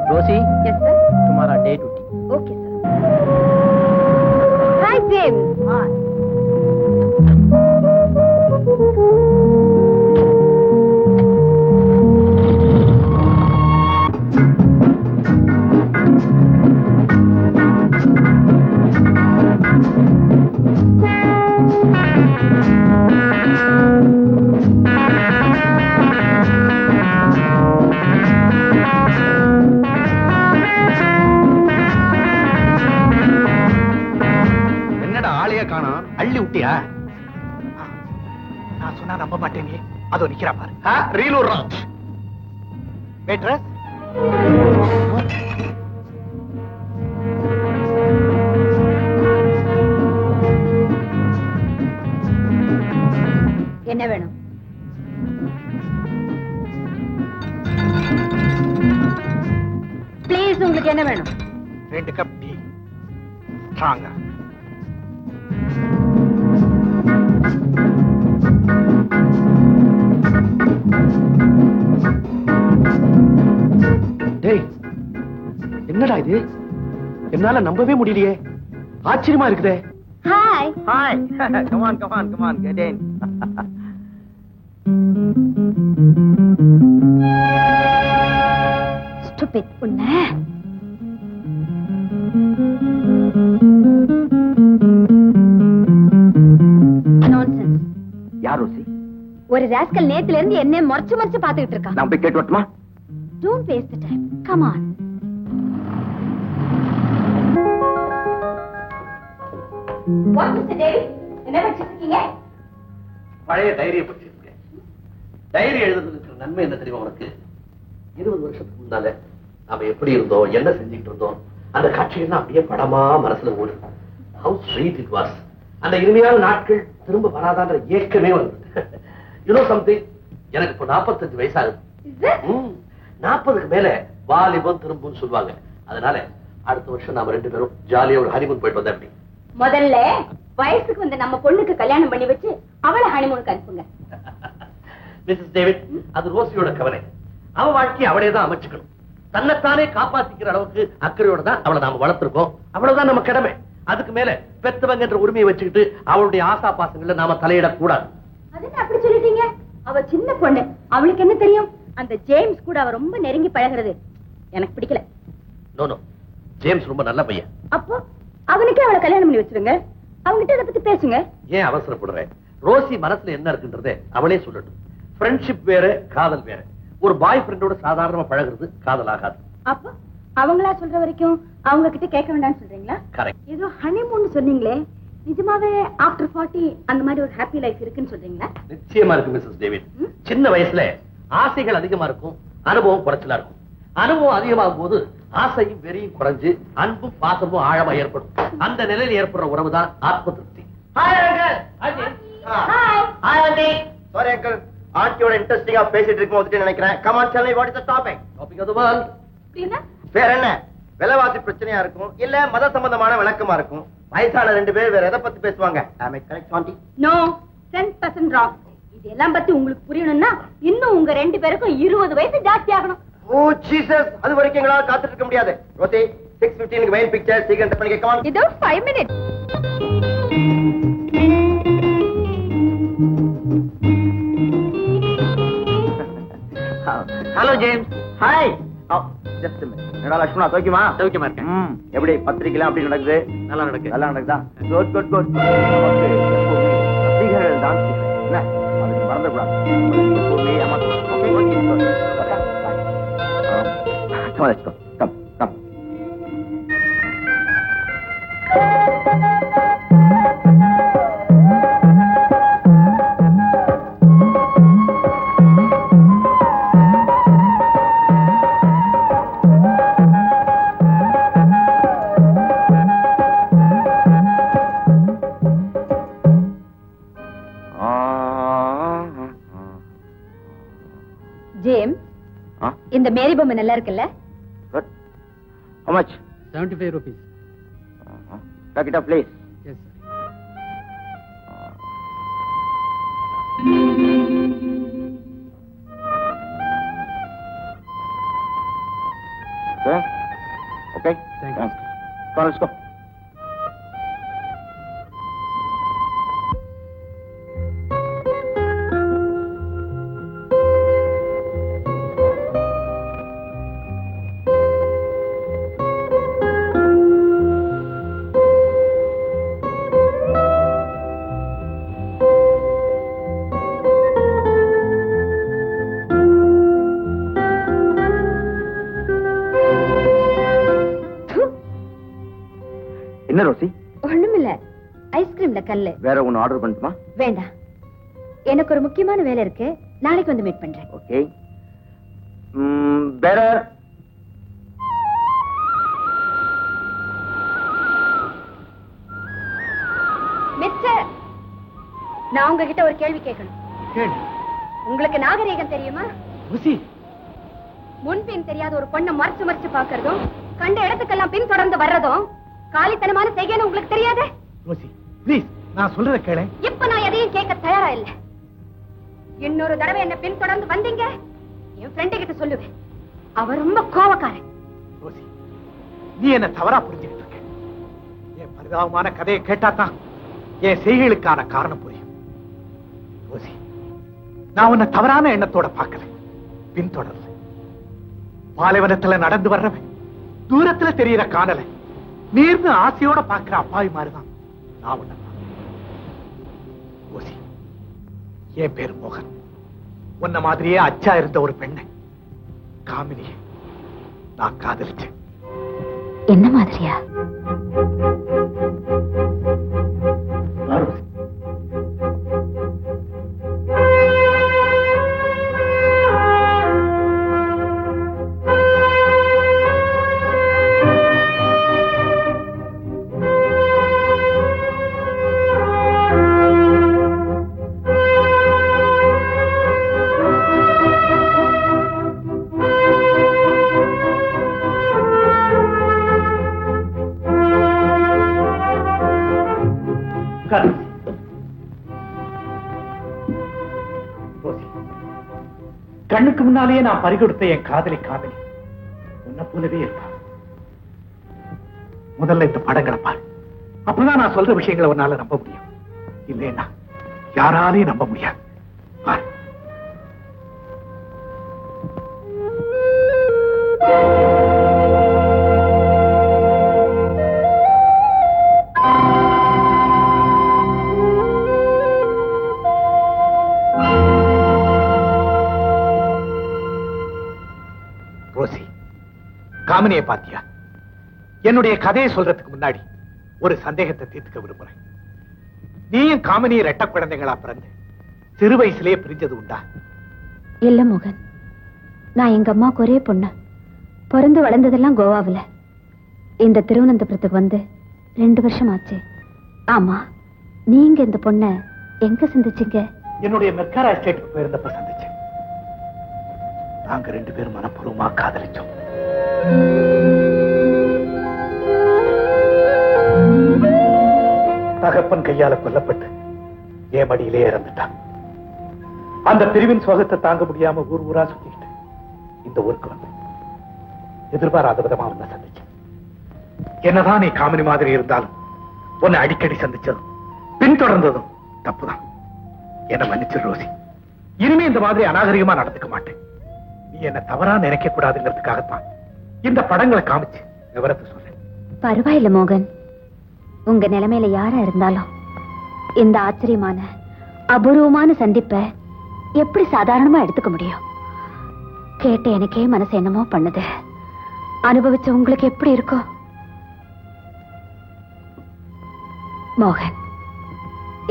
Rosie, yes sir. तुम्हारा day duty. Okay sir. Hi James. Hi. அள்ளி விட்டியா? நான் சொன்னா நம்ப மாட்டேங்க. அதோ நிக்கிறா பாரு. ரீலூர் ராஜ். வெயிட்ரஸ். என்ன வேணும்? ப்ளீஸ், உங்களுக்கு என்ன வேணும்? 2 கப் டீ. ஸ்ட்ராங்கா. என்னடா இது? என்னால நம்பவே முடியலையே. ஆச்சரியமா இருக்குதே. Hi. Hi. Come on, come on, come on. Get in. Stupid. உன்ன ஒரு ராஸ்கல் நேத்துல இருந்து என்ன மறைச்சு மறைச்சு பாத்துக்கிட்டு இருக்கான். நான் போய் கேட்டு வரட்டுமா? Don't waste the time. Come on. What, Mr. David? என்ன படிச்சிட்டு இருக்கீங்க? பழைய டைரியை படிச்சிருக்கேன். டைரி எழுதுறதுக்கு நன்மை என்ன தெரியுமா உனக்கு? 20 வருஷத்துக்கு முன்னால நாம எப்படி இருந்தோம், என்ன செஞ்சுட்டு இருந்தோம், அந்த காட்சிகள்லாம் அப்படியே படமா மனசுல ஓடுது. How sweet it was. அந்த இனிமையான நாட்கள் திரும்ப வராதான்ற ஏக்கமே வந்தது. You know something? எனக்கு இப்ப 45 வயசாகுது. 40க்கு மேல வாலிபம் திரும்புன்னு சொல்லுவாங்க. அதனால அடுத்த வருஷம் நாம 2 பேரும் ஜாலியா ஒரு ஹனிமூன் போயிட்டு வந்தா எப்படி? முதல்ல வயசுக்கு வந்து நம்ம பொண்ணுக்கு கல்யாணம் பண்ணி வச்சு அவளை ஹனிமூனுக்கு அனுப்புங்க. மிஸ்ஸஸ் டேவிட், அது ரோசியோட கவலை. அவ வாழ்க்கையை அவளே தான் அமைச்சுக்கணும். தன்னைத்தானே காப்பாத்திக்கிற அளவுக்கு அக்கறையோட தான் அவளை நாம வளர்த்திருக்கோம். அவ்வளவுதான் நம்ம கடமை. அதுக்கு மேல பெத்தவங்க என்ற உரிமையை வச்சுக்கிட்டு அவளுடைய ஆசா பாசங்கள்ல நாம தலையிடக்கூடாது. அதுன்னு அப்படி சொல்லிட்டீங்க? அவ சின்ன பொண்ணு, அவளுக்கு என்ன தெரியும்? அந்த ஜேம்ஸ் கூட அவ ரொம்ப நெருங்கி பழகிறது எனக்கு பிடிக்கல. நோ நோ, ஜேம்ஸ் ரொம்ப நல்ல பையன். அப்போ அவனுக்கே அவளை கல்யாணம் பண்ணி வச்சிருங்க. அவங்கிட்ட இதை பத்தி பேசுங்க. ஏன் அவசரப்படுறேன்? ரோசி மனசுல என்ன இருக்குன்றதே அவளே சொல்லட்டும். ஃப்ரெண்ட்ஷிப் வேற, காதல் வேற. ஒரு பாய் ஃப்ரெண்டோட சாதாரணமா பழகுறது காதல் ஆகாது. அப்போ அவங்களா சொல்ற வரைக்கும் அவங்க கிட்ட கேட்க வேண்டாம்னு சொல்றீங்களா? கரெக்ட். ஏதோ ஹனிமூன் சொன்னீங்களே, நிஜமாவே ஆஃப்டர் 40 அந்த மாதிரி ஒரு ஹாப்பி லைஃப் இருக்குன்னு சொல்றீங்களா? நிச்சயமா இருக்கு மிஸ்ஸஸ் டேவிட். சின்ன வயசுல ஆசைகள் அதிகமா இருக்கும், அனுபவம் குறைச்சலா இருக்கும். அனுபவம் அதிகமாகும் போது ஆசையும் வெறியும் குறைஞ்சு அன்பும் பாசமும் ஆழமா ஏற்படும். அந்த நிலையில் ஏற்படுற உறவு தான் ஆத்ம திருப்தி. Hi uncle. Hi aunty. Sorry uncle, ஆண்டியோட இன்ட்ரெஸ்டிங்கா பேசிட்டு இருக்கும்போது நினைக்கிறேன். Come on, tell me what is the topic? Topic of the world. வேற என்ன? விலைவாசி பிரச்சனையா இருக்கும், இல்ல மத சம்பந்தமான விளக்கமா இருக்கும். வயசான 2 பேர் வேற எதை பத்தி பேசுவாங்க? Am I correct, aunty? No, 10% wrong. இதெல்லாம் பத்தி உங்களுக்கு புரியணும்னா இன்னும் உங்க 2 பேருக்கும் 20 வயசு ஜாஸ்தி ஆகணும். ஓ ஜீசஸ், அது வரைக்கும் எங்களால காத்துட்டு இருக்க முடியாது. ரோசி, 6:15 மெயின் பிக்சர் சீக்கிரம் டெப் பண்ணிக்க. Come on. இதோ 5 minutes. Hello James. Hi. Just minute. என்னடா லட்சுமணா, தோக்கியமா? சௌக்கியமா இருக்கேன். எப்படி பத்திரிக்கைலாம் அப்படி நடக்குது? நல்லா நடக்கு. நல்லா நடக்குதா? Good good good. நமக்கு எப்பவுமே ரசிகர்கள் தான் என்ன, அதுக்கு மறந்துடக்கூடாது. எப்பவுமே நமக்கு okay okay. Come on, let's go. Come, come. James, இந்த மேரி பொம்மை நல்லா இருக்குல்ல? Good. How much? 75 rupees. Pack it up, please. Yes, sir. Okay. Okay. Thank you. Come on, let's go. என்ன ரோசி? ஒண்ணுமில்ல, ஐஸ்கிரீம்ல கல்லு. வேற ஒன்னு ஆர்டர் பண்ணட்டுமா? வேண்டாம், எனக்கு ஒரு முக்கியமான வேலை இருக்கு. நாளைக்கு வந்து மீட் பண்றேன். ஓகே. வேற மிஸ்டர், நான் உங்ககிட்ட ஒரு கேள்வி கேட்கணும். கேளு. உங்களுக்கு நாகரீகம் தெரியுமா? ரோசி, முன்பின் தெரியாத ஒரு பொண்ணை மறைச்சு மறைச்சு பாக்குறதும், கண்ட இடத்துக்கெல்லாம் பின் தொடர்ந்து வர்றதும் காலித்தனமான செய்கைன்னு உங்களுக்கு தெரியாதே? ரோசி, ப்ளீஸ் நான் சொல்றத கேளு. இப்ப நான் எதையும் கேட்க தயாரா இல்ல. இன்னொரு தடவை என்ன பின் தொடர்ந்து வந்தீங்க, என் ஃப்ரெண்டு கிட்ட சொல்லுவேன். அவர் ரொம்ப கோவக்காரன். ரோசி, நீ என்ன தவறா புரிஞ்சுக்கிட்டு இருக்க. என் பரிதாபமான கதையை கேட்டாதான் என் செய்கைகளுக்கான காரணம் புரியும். ரோசி, நான் உன்னை தவறான எண்ணத்தோட பார்க்கல, பின்தொடரல. பாலைவனத்துல நடந்து வர்றவன் தூரத்துல தெரியற காணல நீர்ந்து ஆசையோட பார்க்கிற அப்பாவி மாதிரிதான் நான் உன்னை. ரோசி, என் பேர் மோகன். உன்ன மாதிரியே அச்சா இருந்த ஒரு பெண்ணை, காமினியை நான் காதலிச்சேன். என்ன மாதிரியா? கண்ணுக்கு முன்னாலேயே நான் பறிகொடுத்த என் காதலி காதலி உன்னை போலவே இருப்பான். முதல்ல இந்த படங்களை பாரு, அப்பதான் நான் சொல்ற விஷயங்களை உன்னால நம்ப முடியும். இல்லைன்னா யாராலையும் நம்ப முடியாது. பாரு. ரோசி, காமினியை பாத்தியா? என்னுடைய கதையை சொல்றதுக்கு முன்னாடி ஒரு சந்தேகத்தை தீர்த்துக்க விரும்புறேன். நீயும் காமினியை ரெட்ட குழந்தைகளா பிறந்து சிறு வயசுலயே பிரிஞ்சது உண்டா? இல்ல மோகன், நான் எங்க அம்மாவுக்கு ஒரே பொண்ணு. பிறந்து வளர்ந்ததெல்லாம் கோவாவில். இந்த திருவனந்தபுரத்துக்கு வந்து 2 வருஷம் ஆச்சு. ஆமா, நீங்க இந்த பொண்ண எங்க சந்திச்சீங்க? என்னுடைய மெர்காரா எஸ்டேட்டுக்கு போயிருந்தப்ப சந்திச்சேன். நாங்க 2 பேரும் மனப்பூர்வமா காதலிச்சோம். தகப்பன் கையால கொல்லப்பட்டு என் மடியிலே இறந்துட்டான். அந்த பிரிவின் சோகத்தை தாங்க முடியாம ஊர் ஊரா சுத்திக்கிட்டு இந்த ஊருக்கு வந்து எதிர்பாராத விதமா உன்னை சந்திச்சேன். என்னதான் நீ காமினி மாதிரி இருந்தாலும் உன்னை அடிக்கடி சந்திச்சதும் பின்தொடர்ந்ததும் தப்புதான். என்ன மன்னிச்சு ரோசி, இனிமே இந்த மாதிரி அநாகரிகமா நடந்துக்க மாட்டேன். நீ என்ன தவறா நினைக்க கூடாதுங்கிறதுக்காகத்தான் இந்த படங்களை காமிச்சு விவரத்தை சொல்றேன். பரவாயில்ல மோகன், உங்க நிலைமையில யாரா இருந்தாலும் இந்த ஆச்சரியமான அபூர்வமான சந்திப்பை எப்படி சாதாரணமா எடுத்துக்க முடியும்? கேட்ட எனக்கே மனசு என்னமோ பண்ணுது. அனுபவிச்ச உங்களுக்கு எப்படி இருக்கும்? மோகன்,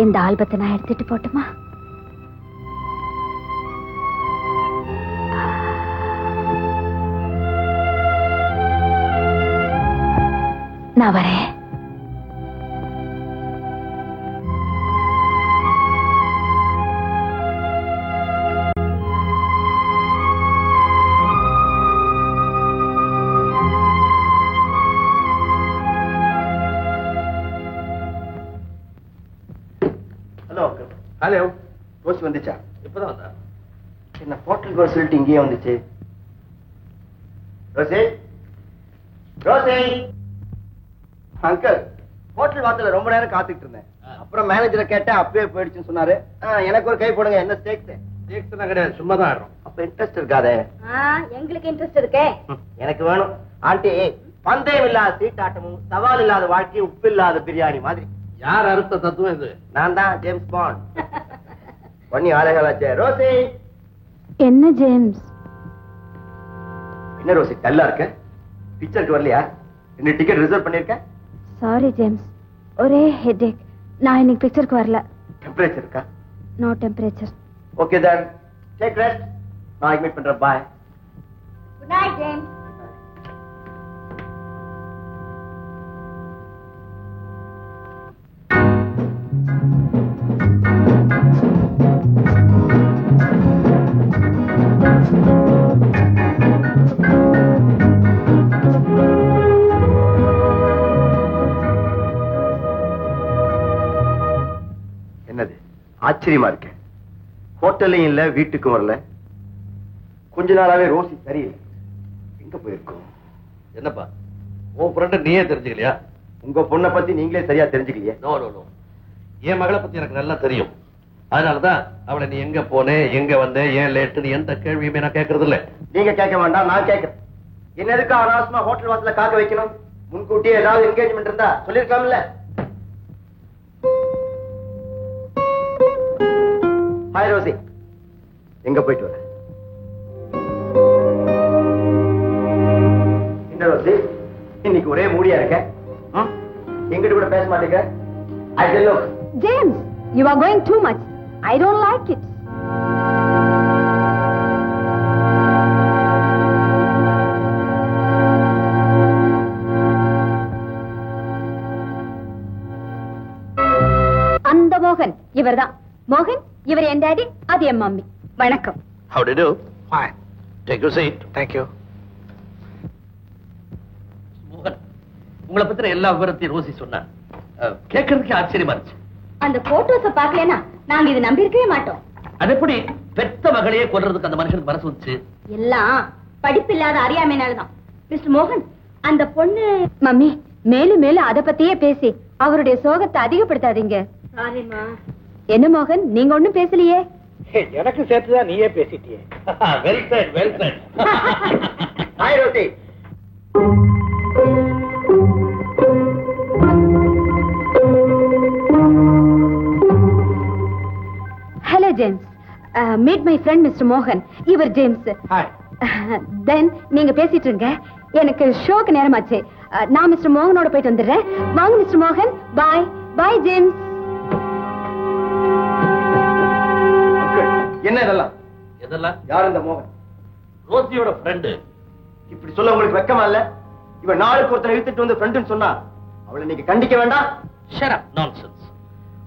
இந்த ஆல்பத்தை நான் எடுத்துட்டு போட்டுமா? நான் வரேன். ஹலோ, ரோசி வந்துச்சா? இப்பதான் வந்தா. என்ன ஹோட்டலுக்கு வர சொல்லிட்டு இங்கேயே வந்துச்சு. Rousey, Rousey. அங்கிள், ஹோட்டல் வாசல்ல ரொம்ப நேரம் காத்துக்கிட்டு இருந்தேன். அப்புறம் மேனேஜரை கேட்டேன், அப்பவே போயிடுச்சுன்னு சொன்னாரு. எனக்கு ஒரு கை போடுங்க. என்ன ஸ்டேக்ஸ்? ஸ்டேக்ஸ் எல்லாம் கிடையாது, சும்மா தான் ஆடுறோம். அப்ப இன்ட்ரெஸ்ட் இருக்காதே? எங்களுக்கு இன்ட்ரெஸ்ட் இருக்கே. எனக்கு வேணும். ஆண்டி, பந்தயம் இல்லாத சீட்டாட்டமும் சவால் இல்லாத வாழ்க்கையும் உப்பு இல்லாத பிரியாணி மாதிரி. யார் அறுத்த தத்துவம் இது? நான் தான் ஜேம்ஸ் பாண்ட். பண்ணி ஆலைகளாச்சே. ரோசி. என்ன ஜேம்ஸ்? என்ன ரோசி டல்லா இருக்க? பிக்சருக்கு வரலையா? 2 டிக்கெட் ரிசர்வ் பண்ணிருக்கேன். சாரி ஜேம்ஸ், ஒரே ஹெட்டேக். நான் இன்னைக்கு பிக்சருக்கு வரல. டெம்பரேச்சர் இருக்கா? No temperature. Okay then, take rest. நான் மீட் பண்றேன். பாய். Good night James. என்னது ஆச்சரியமா இருக்கு. ஹோட்டல்லையும் இல்ல, வீட்டுக்கும் வரல. கொஞ்ச நாளாவே ரோசி சரியில்லை. எங்க போயிருக்கோம்? என்னப்பா, உன் ஃப்ரெண்ட் நீயே தெரிஞ்சுக்கலையா? உங்க பொண்ணை பத்தி நீங்களே சரியா தெரிஞ்சுக்கலையே. நோ நோ நோ, என் மகளை பத்தி எனக்கு நல்லா தெரியும். அதனாலதான் அவளை நீ எங்க போனே, எங்க வந்த, ஏன் லேட்டு எந்த கேள்வியுமே நான் கேட்கறது இல்ல. நீங்க கேட்க வேண்டாம், நான் கேட்கிறேன். என்ன எதுக்கு அனாவசியமா ஹோட்டல் வாசல்ல காக்க வைக்கணும்? முன்கூட்டியே ஏதாவது என்கேஜ்மெண்ட் இருந்தா சொல்லிருக்கலாம்ல. ஹாய் ரோசி, எங்க போயிட்டு வர? என்ன ரோசி, இன்னைக்கு ஒரே மூடியா இருக்க? எங்கிட்ட கூட பேச மாட்டேங்க. I said, look. James, you are going too much. I don't like it. அந்த மோகன் இவர்தான். மோகன், இவர் என் டாடி, அது என் மம்மி. வணக்கம். How do you do? Fine. Take your seat. Thank you. மோகன், உங்களை பத்தின எல்லா விவரத்தையும் ரோசி சொன்னா கேட்கறதுக்கு ஆச்சரியமா இருந்துச்சு. அந்த போட்டோஸ பாக்கலனா நாங்க இது நம்பி இருக்கவே மாட்டோம். அது எப்படி பெத்த மகளையே கொல்றதுக்கு அந்த மனுஷனுக்கு மனசு வந்துச்சு? எல்லாம் படிப்பில்லாத அறியாமைனாலதான். மிஸ்டர் மோகன், அந்த பொண்ணு மம்மி மேலும் மேலும் அத பத்தியே பேசி அவருடைய சோகத்தை அதிகப்படுத்தாதீங்க. என்ன மோகன், நீங்க ஒண்ணும் பேசலையே? எனக்கு சேர்த்துதான் நீயே பேசிட்டியே. Well said, well said. Hi Rosie. Hello James. Meet my friend mister மோகன். இவர் ஜேம்ஸ். ஹாய். தென் நீங்க பேசிட்டு இருங்க, எனக்கு ஷோக்கு நேரமாச்சு. நான் மிஸ்டர் மோகனோட போயிட்டு வந்துடுறேன். வாங்க மிஸ்டர் மோகன். பாய் பாய் ஜேம்ஸ். என்ன இதெல்லாம்? இதெல்லாம் யார் இந்த மோகன்? ரோசியோட ஃப்ரெண்டு. இப்படி சொல்ல உங்களுக்கு வெக்கமா இல்ல? இவன் நாளுக்கு ஒருத்தனை இழுத்துட்டு வந்து ஃப்ரெண்டுன்னு சொன்னா அவளை நீங்க கண்டிக்க வேண்டாம்? Shut up, nonsense.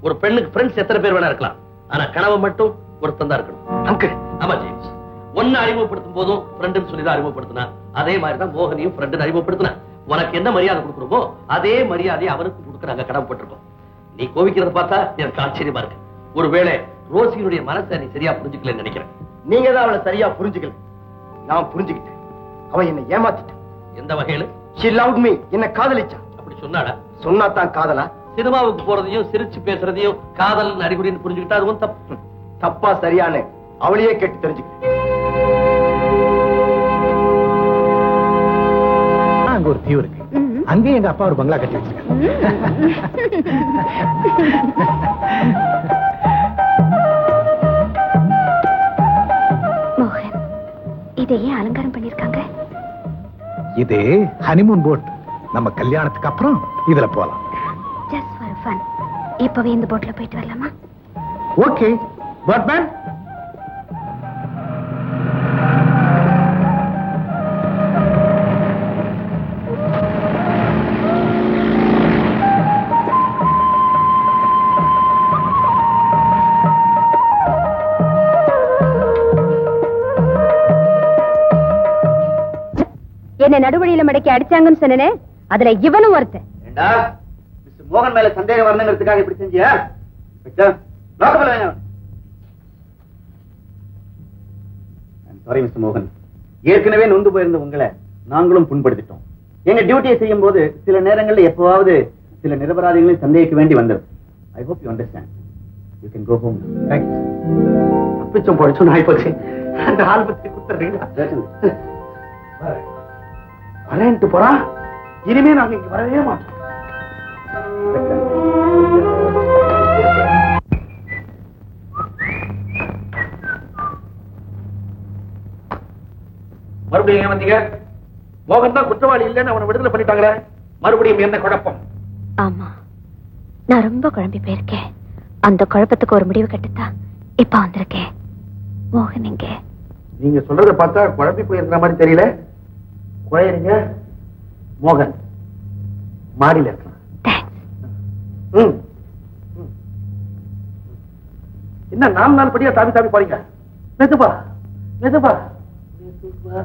ஒரு பெண்ணுக்கு ஃப்ரெண்ட்ஸ் எத்தனை பேர் வேணா இருக்கலாம், ஆனா கணவன் மட்டும் ஒருத்தன் தான் இருக்கணும். அங்கிள். ஆமா ஜேம்ஸ், ஒன்னு அறிமுகப்படுத்தும் போதும் ஃப்ரெண்டுன்னு சொல்லி தான் அறிமுகப்படுத்தினா. அதே மாதிரி தான் மோகனையும் ஃப்ரெண்டுன்னு அறிமுகப்படுத்தினா. உனக்கு என்ன மரியாதை கொடுக்குறோமோ அதே மரியாதையை அவனுக்கு கொடுக்க நாங்க கடமைப்பட்டிருக்கோம். நீ கோவிக்கிறத பார்த்தா எனக்கு ஆச்சரியமா இருக்கு. ஒருவேளை ரோசியினுடைய மனசை நீ சரியா புரிஞ்சுக்கலன்னு நினைக்கிறேன். நீங்க தான் அவளை சரியா புரிஞ்சுக்கல. நான் புரிஞ்சுக்கிட்டேன். அவன் என்னை ஏமாத்திட்டான். எந்த வகையில? She loved me. என்ன காதலிச்சான். அப்படி சொன்னாடா? சொன்னாதான் காதலா? சினிமாவுக்கு போறதையும் சிரிச்சு பேசுறதையும் காதல் அறிகுறின்னு புரிஞ்சுக்கிட்டா அதுவும் தப்பு. தப்பா சரியானு அவளையே கேட்டு தெரிஞ்சுக்க. அங்க ஒரு தீவு இருக்கு. அங்கே எங்க அப்பா ஒரு பங்களா கட்டி வச்சிருக்காரு. மோகன், இதையே அலங்காரம் பண்ணிருக்காங்க. இது ஹனிமூன் போட். நம்ம கல்யாணத்துக்கு அப்புறம் இதுல போலாம். Just for fun. இப்பவே இந்த போட்ல போயிட்டு வரலாமா? ஓகே. பாட்மேன், என்ன நடுவழியில மடக்கி அடிச்சாங்கன்னு சொன்னனே, அதுல இவனும் ஒருத்தன். ஏண்டா மிஸ்டர் மோகன் மேல சந்தேகம் வரணுங்கிறதுக்காக இப்படி செஞ்சியா? சாரி மிஸ்டர் மோகன், ஏற்கனவே நொந்து போயிருந்த உங்களை நாங்களும் புண்படுத்திட்டோம். எங்க டியூட்டியை செய்யும் போது சில நேரங்கள்ல எப்பவாவது சில நிரபராதிகளையும் சந்தேகிக்க வேண்டி வந்தது. I hope you understand. You can go home. Thanks. தப்பிச்சோம் போயிடுச்சோம் ஆகி போச்சு. அந்த ஆல்பத்தை கொடுத்துறீங்களா? வரேன்ட்டு போறா. இனிமே நாங்க இங்க வரவே மாட்டோம். மறுபடியும் ஏன் வந்தீங்க? மோகன் தான் குற்றவாளி இல்லைன்னு அவனை விடுதலை பண்ணிட்டாங்களே, மறுபடியும் என்ன குழப்பம்? ஆமா, நான் ரொம்ப குழம்பி போயிருக்கேன். அந்த குழப்பத்துக்கு ஒரு முடிவு கட்டுத்தா இப்ப வந்திருக்கேன். மோகன் எங்க? நீங்க சொல்றத பார்த்தா குழம்பி போயிருக்கிற மாதிரி தெரியல. குழையறீங்க. மோகன் மாடியில இருக்கான். என்ன 4 நாள் படியா தாவி தாவி போறீங்க? மெதுவா மெதுவா மெதுவா.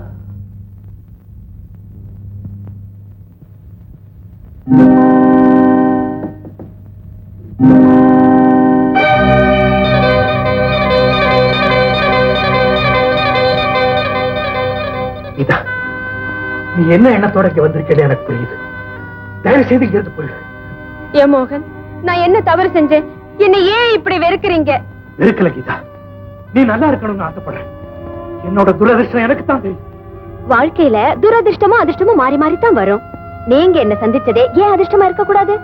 இதா, நீ என்ன எண்ணத்தோட இங்க வந்திருக்கேன்னு எனக்கு புரியுது. தயவு செய்து இங்க இருந்து போயிடு. ஏ மோகன், நான் என்ன தவறு செஞ்சேன்? என்ன ஏன் இப்படி வெறுக்கிறீங்க? வெறுக்கல கீதா, நீ நல்லா இருக்கணும்னு ஆசைப்படுறேன். என்னோட துரதிர்ஷ்டம் எனக்கு தான் தெரியும். வாழ்க்கையில துரதிர்ஷ்டமும் அதிர்ஷ்டமும் மாறி மாறி தான் வரும். நீங்க என்ன சந்திச்சதே ஏன் அதிர்ஷ்டமா இருக்க கூடாது?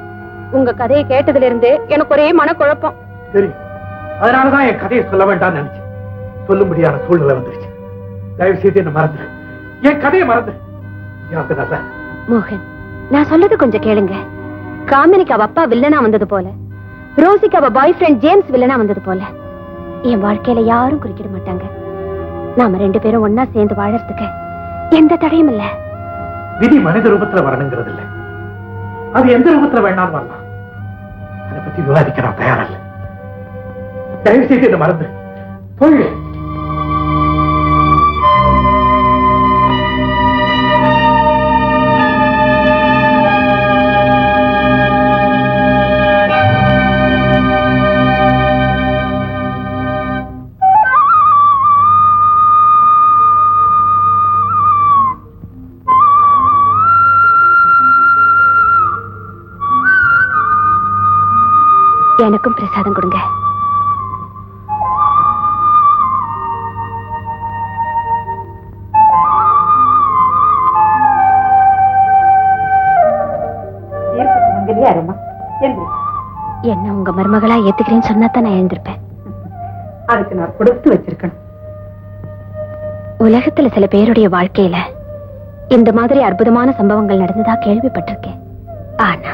உங்க கதையை கேட்டதுல இருந்து எனக்கு ஒரே மனக்குழப்பம். தெரியும், அதனாலதான் என் கதையை சொல்ல வேண்டாம்னு நினைச்சேன். சொல்லும்படியான சூழ்நிலை வந்துருச்சு. தயவு செய்து என்ன மறந்து, என் கதையை மறந்து. மோகன், நான் சொல்றது கொஞ்சம் கேளுங்க. காமினிக்கு அவ அப்பா வில்லனா வந்தது போல, ரோசிக்கு அவ பாய் ஃப்ரெண்ட் ஜேம்ஸ் வில்லனா வந்தது போல என் வாழ்க்கையில யாரும் குறிக்கிட மாட்டாங்க. நாம 2 பேரும் ஒன்னா சேர்ந்து வாழறதுக்கு எந்த தடையும் இல்ல. விதி மனித ரூபத்துல வரணுங்கிறது இல்ல, அது எந்த ரூபத்துல வேணாலும் வரலாம். அதை பத்தி விவாதிக்க நான் தயாரில்ல. தயவு செய்து இதை மறந்து போய். எனக்கும் பிரசாதம் கொடுங்க. என்ன உங்க மருமகளா ஏத்துக்கிறேன்னு சொன்னாதான் நான் எழுந்திருப்பேன். அதுக்கு நான் கொடுத்து வச்சிருக்கேன். உலகத்துல சில பேருடைய வாழ்க்கையில இந்த மாதிரி அற்புதமான சம்பவங்கள் நடந்ததா கேள்விப்பட்டிருக்கேன். ஆனா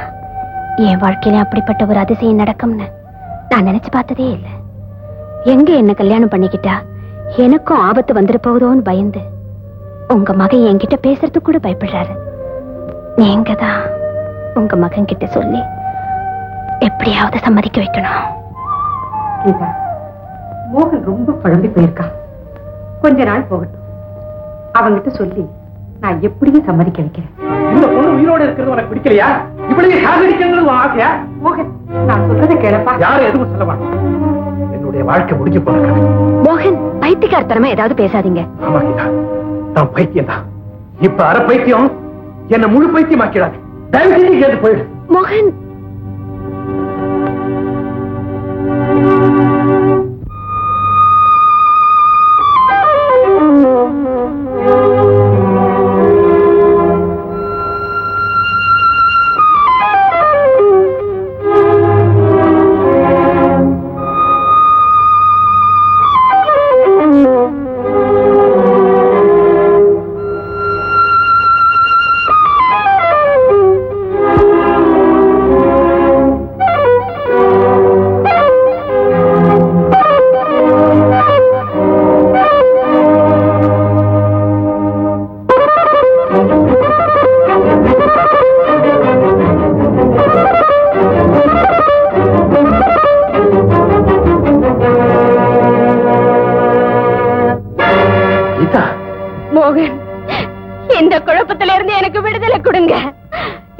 என் வாழ்க்கையில அப்படிப்பட்ட ஒரு அதிசயம் நடக்கும்னு நான் நினைச்சு பார்த்ததே இல்லை. எங்க என்ன கல்யாணம் பண்ணிக்கிட்டா எனக்கும் ஆபத்து வந்துட போகுதோன்னு பயந்து உங்க மகன் என்கிட்ட பேசுறதுக்கு கூட பயப்படுறாரு. நீங்க தான் உங்க மகன் கிட்ட சொல்லி எப்படியாவது சம்மதிக்க வைக்கணும். கீதா, மோகன் ரொம்ப குழம்பி போயிருக்கான். கொஞ்ச நாள் போகட்டும். அவங்கிட்ட சொல்லி நான் எப்படியும் சம்மதிக்க வைக்கிறேன். இந்த பொண்ணு உயிரோட இருக்கிறது உனக்கு பிடிக்கலையா? இப்படியே சாகடிக்கிறது ஆசையா? மோகன், நான் சொல்றதை கேளப்பா. யாரும் எதுவும் சொல்ல மாட்டோம். என்னுடைய வாழ்க்கை முடிஞ்சு போன மோகன், பைத்தியக்காரத்தனமா ஏதாவது பேசாதீங்க. ஆமா கீதா, நான் பைத்தியம் தான். இப்ப அரை பைத்தியம் என்ன முழு பைத்தியம் ஆக்கிடாது. தயவு செஞ்சு கேட்டு போயிடு. மோகன்,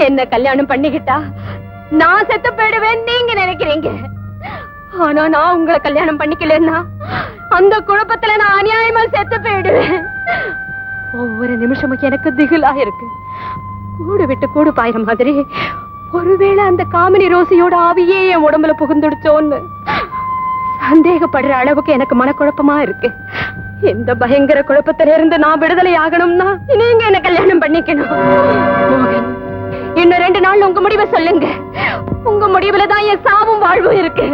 என்ன கல்யாணம் பண்ணிக்கிட்டா நான் செத்து போயிடுவேன் நீங்க நினைக்கிறீங்க. ஆனா நான் உங்களை கல்யாணம் பண்ணிக்கலன்னா அந்த குழப்பத்துல நான் அநியாயமா செத்து போயிடுவேன். ஒவ்வொரு நிமிஷமும் எனக்கு திகிலா இருக்கு. கூடு விட்டு கூடு பாயிற மாதிரி ஒருவேளை அந்த காமினி ரோசியோட ஆவியே என் உடம்புல புகுந்துடுச்சோன்னு சந்தேகப்படுற அளவுக்கு எனக்கு மனக்குழப்பமா இருக்கு. இந்த பயங்கர குழப்பத்தில இருந்து நான் விடுதலை ஆகணும்னா நீங்க என்ன கல்யாணம் பண்ணிக்கணும். மோகன், இன்னும் 2 நாள் உங்க முடிவை சொல்லுங்க. உங்க முடிவுல தான் என் சாவும் வாழ்வும் இருக்கு.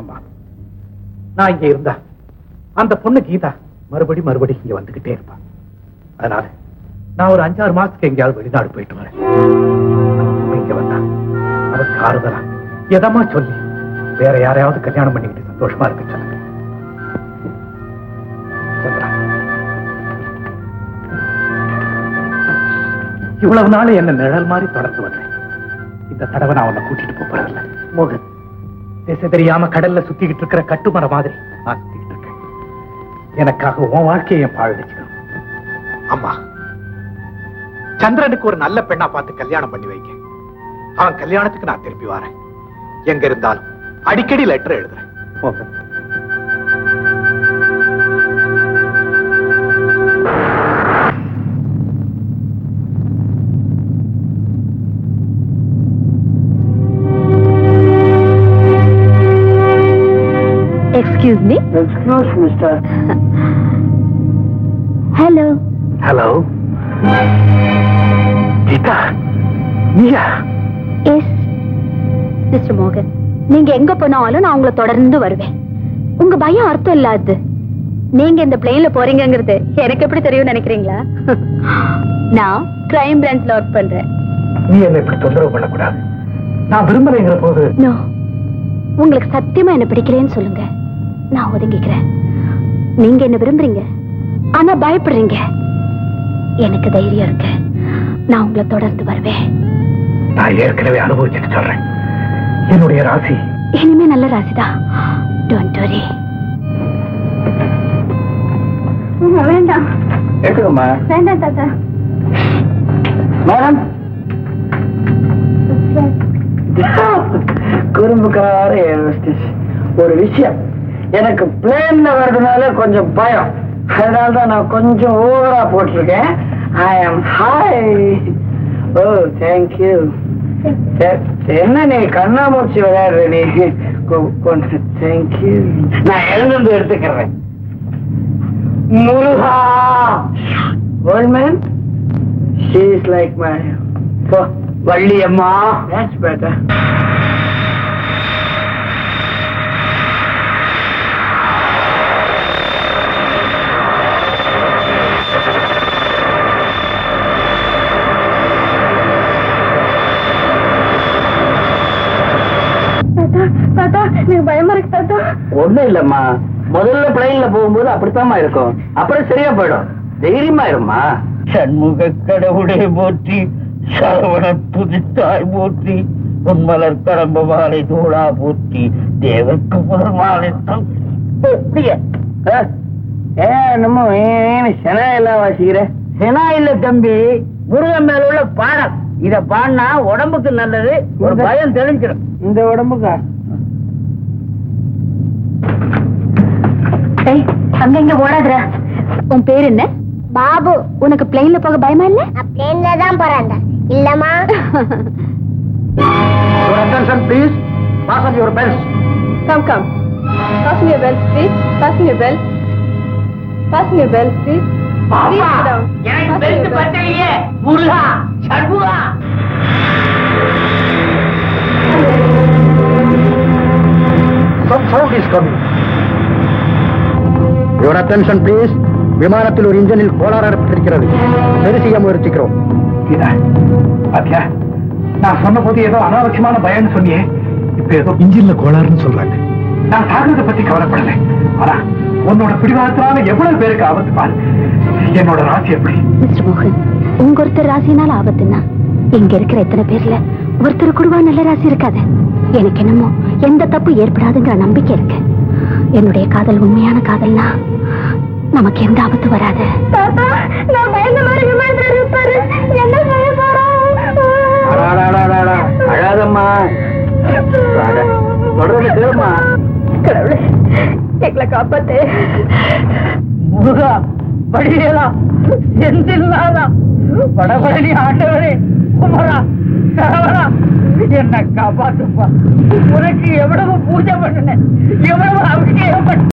அம்மா, நான் இங்க இருந்தா அந்த பொண்ணு கீதா மறுபடி இங்க வந்துகிட்டே இருப்பா. அதனால நான் ஒரு 5-6 மாசத்துக்கு எங்கேயாவது வெளிநாடு போயிட்டு வரேன். இங்க வந்தா அவருக்கு ஆறுதலா எதமா சொல்லி வேற யாரையாவது கல்யாணம் பண்ணிக்கிட்டு சந்தோஷமா இருக்கு சொல்லுங்க. இவ்வளவு நாள் என்ன நிழல் மாதிரி தொடர்ந்து வந்தேன். இந்த தடவை நான் உன்னை கூட்டிட்டு போறதில்ல. மோகன், திசை தெரியாம கடல்ல சுத்திக்கிட்டு இருக்கிற கட்டுமர மாதிரி நான் சுத்திக்கிட்டு இருக்கேன். எனக்காக உன் வாழ்க்கையை என் பாழடிச்சுக்கணும். அம்மா, சந்திரனுக்கு ஒரு நல்ல பெண்ணா பார்த்து கல்யாணம் பண்ணி வைக்க. அவன் கல்யாணத்துக்கு நான் திருப்பி வரேன். எங்க இருந்தாலும் அடிக்கடி லெட்டர் எழுதுறேன். மோகன், Excuse me? Excuse me, sir. Hello. Hello. Gita, நீயா? Yes, Mr. Morgan. நீங்க எங்க போனாலும் நான் உங்களை தொடர்ந்து வருவேன். உங்க பயம் அர்த்தம் இல்லாது. நீங்க இந்த பிளேன்ல போறீங்கிறது எனக்கு எப்படி தெரியும் நினைக்கிறீங்களா? நான் கிரைம் பிரான்ச்ல ஒர்க் பண்றேன். நீ என்ன இப்படி தொந்தரவு பண்ணக்கூடாது. நான் விரும்பலைங்கிற போது நோ, உங்களுக்கு சத்தியமா என்ன பிடிக்கலன்னு சொல்லுங்க, நான் ஒதுங்கிக்கிறேன். நீங்க என்ன விரும்புறீங்க, ஆனா பயப்படுறீங்க. எனக்கு தைரியம் இருக்கு, நான் உங்களை தொடர்ந்து வருவேன். நான் ஏற்கனவே அனுபவிச்சுட்டு சொல்றேன், என்னுடைய ராசி இனிமே நல்ல ராசிதான். Don't worry. வேண்டாம் எடுத்துக்கோமா. வேண்டாம் தாத்தா. மேடம், குறும்புக்கார ஒரு விஷயம், எனக்கு பிளேன்ல வர்றதுனால கொஞ்சம் பயம். அதனால்தான் நான் கொஞ்சம் ஓவரா போட்டிருக்கேன். ஐ ஆம் ஹாய். ஓ தேங்க்யூ. என்ன நீ கண்ணாமூச்சி விளையாடுற நீ? தேங்க்யூ. நான் எழுந்து எடுத்துக்கிறேன். முருகா, old man, she is like my Valliamma. That's better. பயமா இருக்கு தாத்தா. ஒண்ணும் இல்லம்மா, முதல்ல பிளைன்ல போகும்போது அப்படித்தாம்மா இருக்கும், அப்புறம் சரியா போயிடும். தைரியமா இருமா. சண்முக கடவுளே போற்றி, சரவண துதித்தாய் போற்றி, உன்மலர் கடம்ப மாலை தோழா போற்றி, தேவக்கு முதல் மாலை என்னமோ செனா எல்லாம் வாசிக்கிற. செனா இல்ல தம்பி, முருகன் மேல உள்ள பாடம். இத பாடினா உடம்புக்கு நல்லது, ஒரு பயம் தெரிஞ்சிடும். இந்த உடம்புக்கா? அங்க இங்க ஓடாதுற. உன் பேர் என்ன? பாபு. உனக்கு பிளேன்ல போக பயமா இல்ல? நான் பிளேன்ல தான் போறேன். இல்லமா? Your attention please. Fasten your belts. Come. Fasten your belts, please. Fasten your belts. Fasten your belts, please. Please sit down. எனக்கு பெல்ட் பத்தலையே. முருகா, சண்முகா. Some sound is coming. Your attention please. விமானத்தில் ஒரு இன்ஜினில் கோளாறு ஏற்பட்டிருக்கிறது. சரி செய்ய முயற்சிக்கிறோம். பாத்தியா, நான் சொன்ன போது ஏதோ அனாவசியமான பயம்னு சொன்னியே, இப்ப ஏதோ இன்ஜின்ல கோளாறுன்னு சொல்றாங்க. நான் சாகிறத பத்தி கவலைப்படல, ஆனா உன்னோட பிடிவாதத்தினால எவ்வளவு பேருக்கு ஆபத்து பாரு. என்னோட ராசி எப்படி? மிஸ்டர் மோகன், உங்க ஒருத்தர் ராசினால ஆபத்துன்னா இங்க இருக்கிற எத்தனை பேர்ல ஒருத்தர் கூடவா நல்ல ராசி இருக்காது? எனக்கு என்னமோ எந்த தப்பு ஏற்படாதுங்கிற நம்பிக்கை இருக்கு. என்னுடைய காதல் உண்மையான காதல்னா நமக்கு எந்த ஆபத்து வராது. அழாதம்மா, சொல்றது கேளுமா. கடவுளே, எங்களை காப்பாத்து. முருகா, வழியலாம் செந்தில்லாதான் வடபழனி ஆண்டவரே, குமரா, சரவணா, என்ன காப்பாத்துப்பா. உனக்கு எவ்வளவு பூஜை பண்ணினேன், எவ்வளவு அபிஷேகம் பண்ண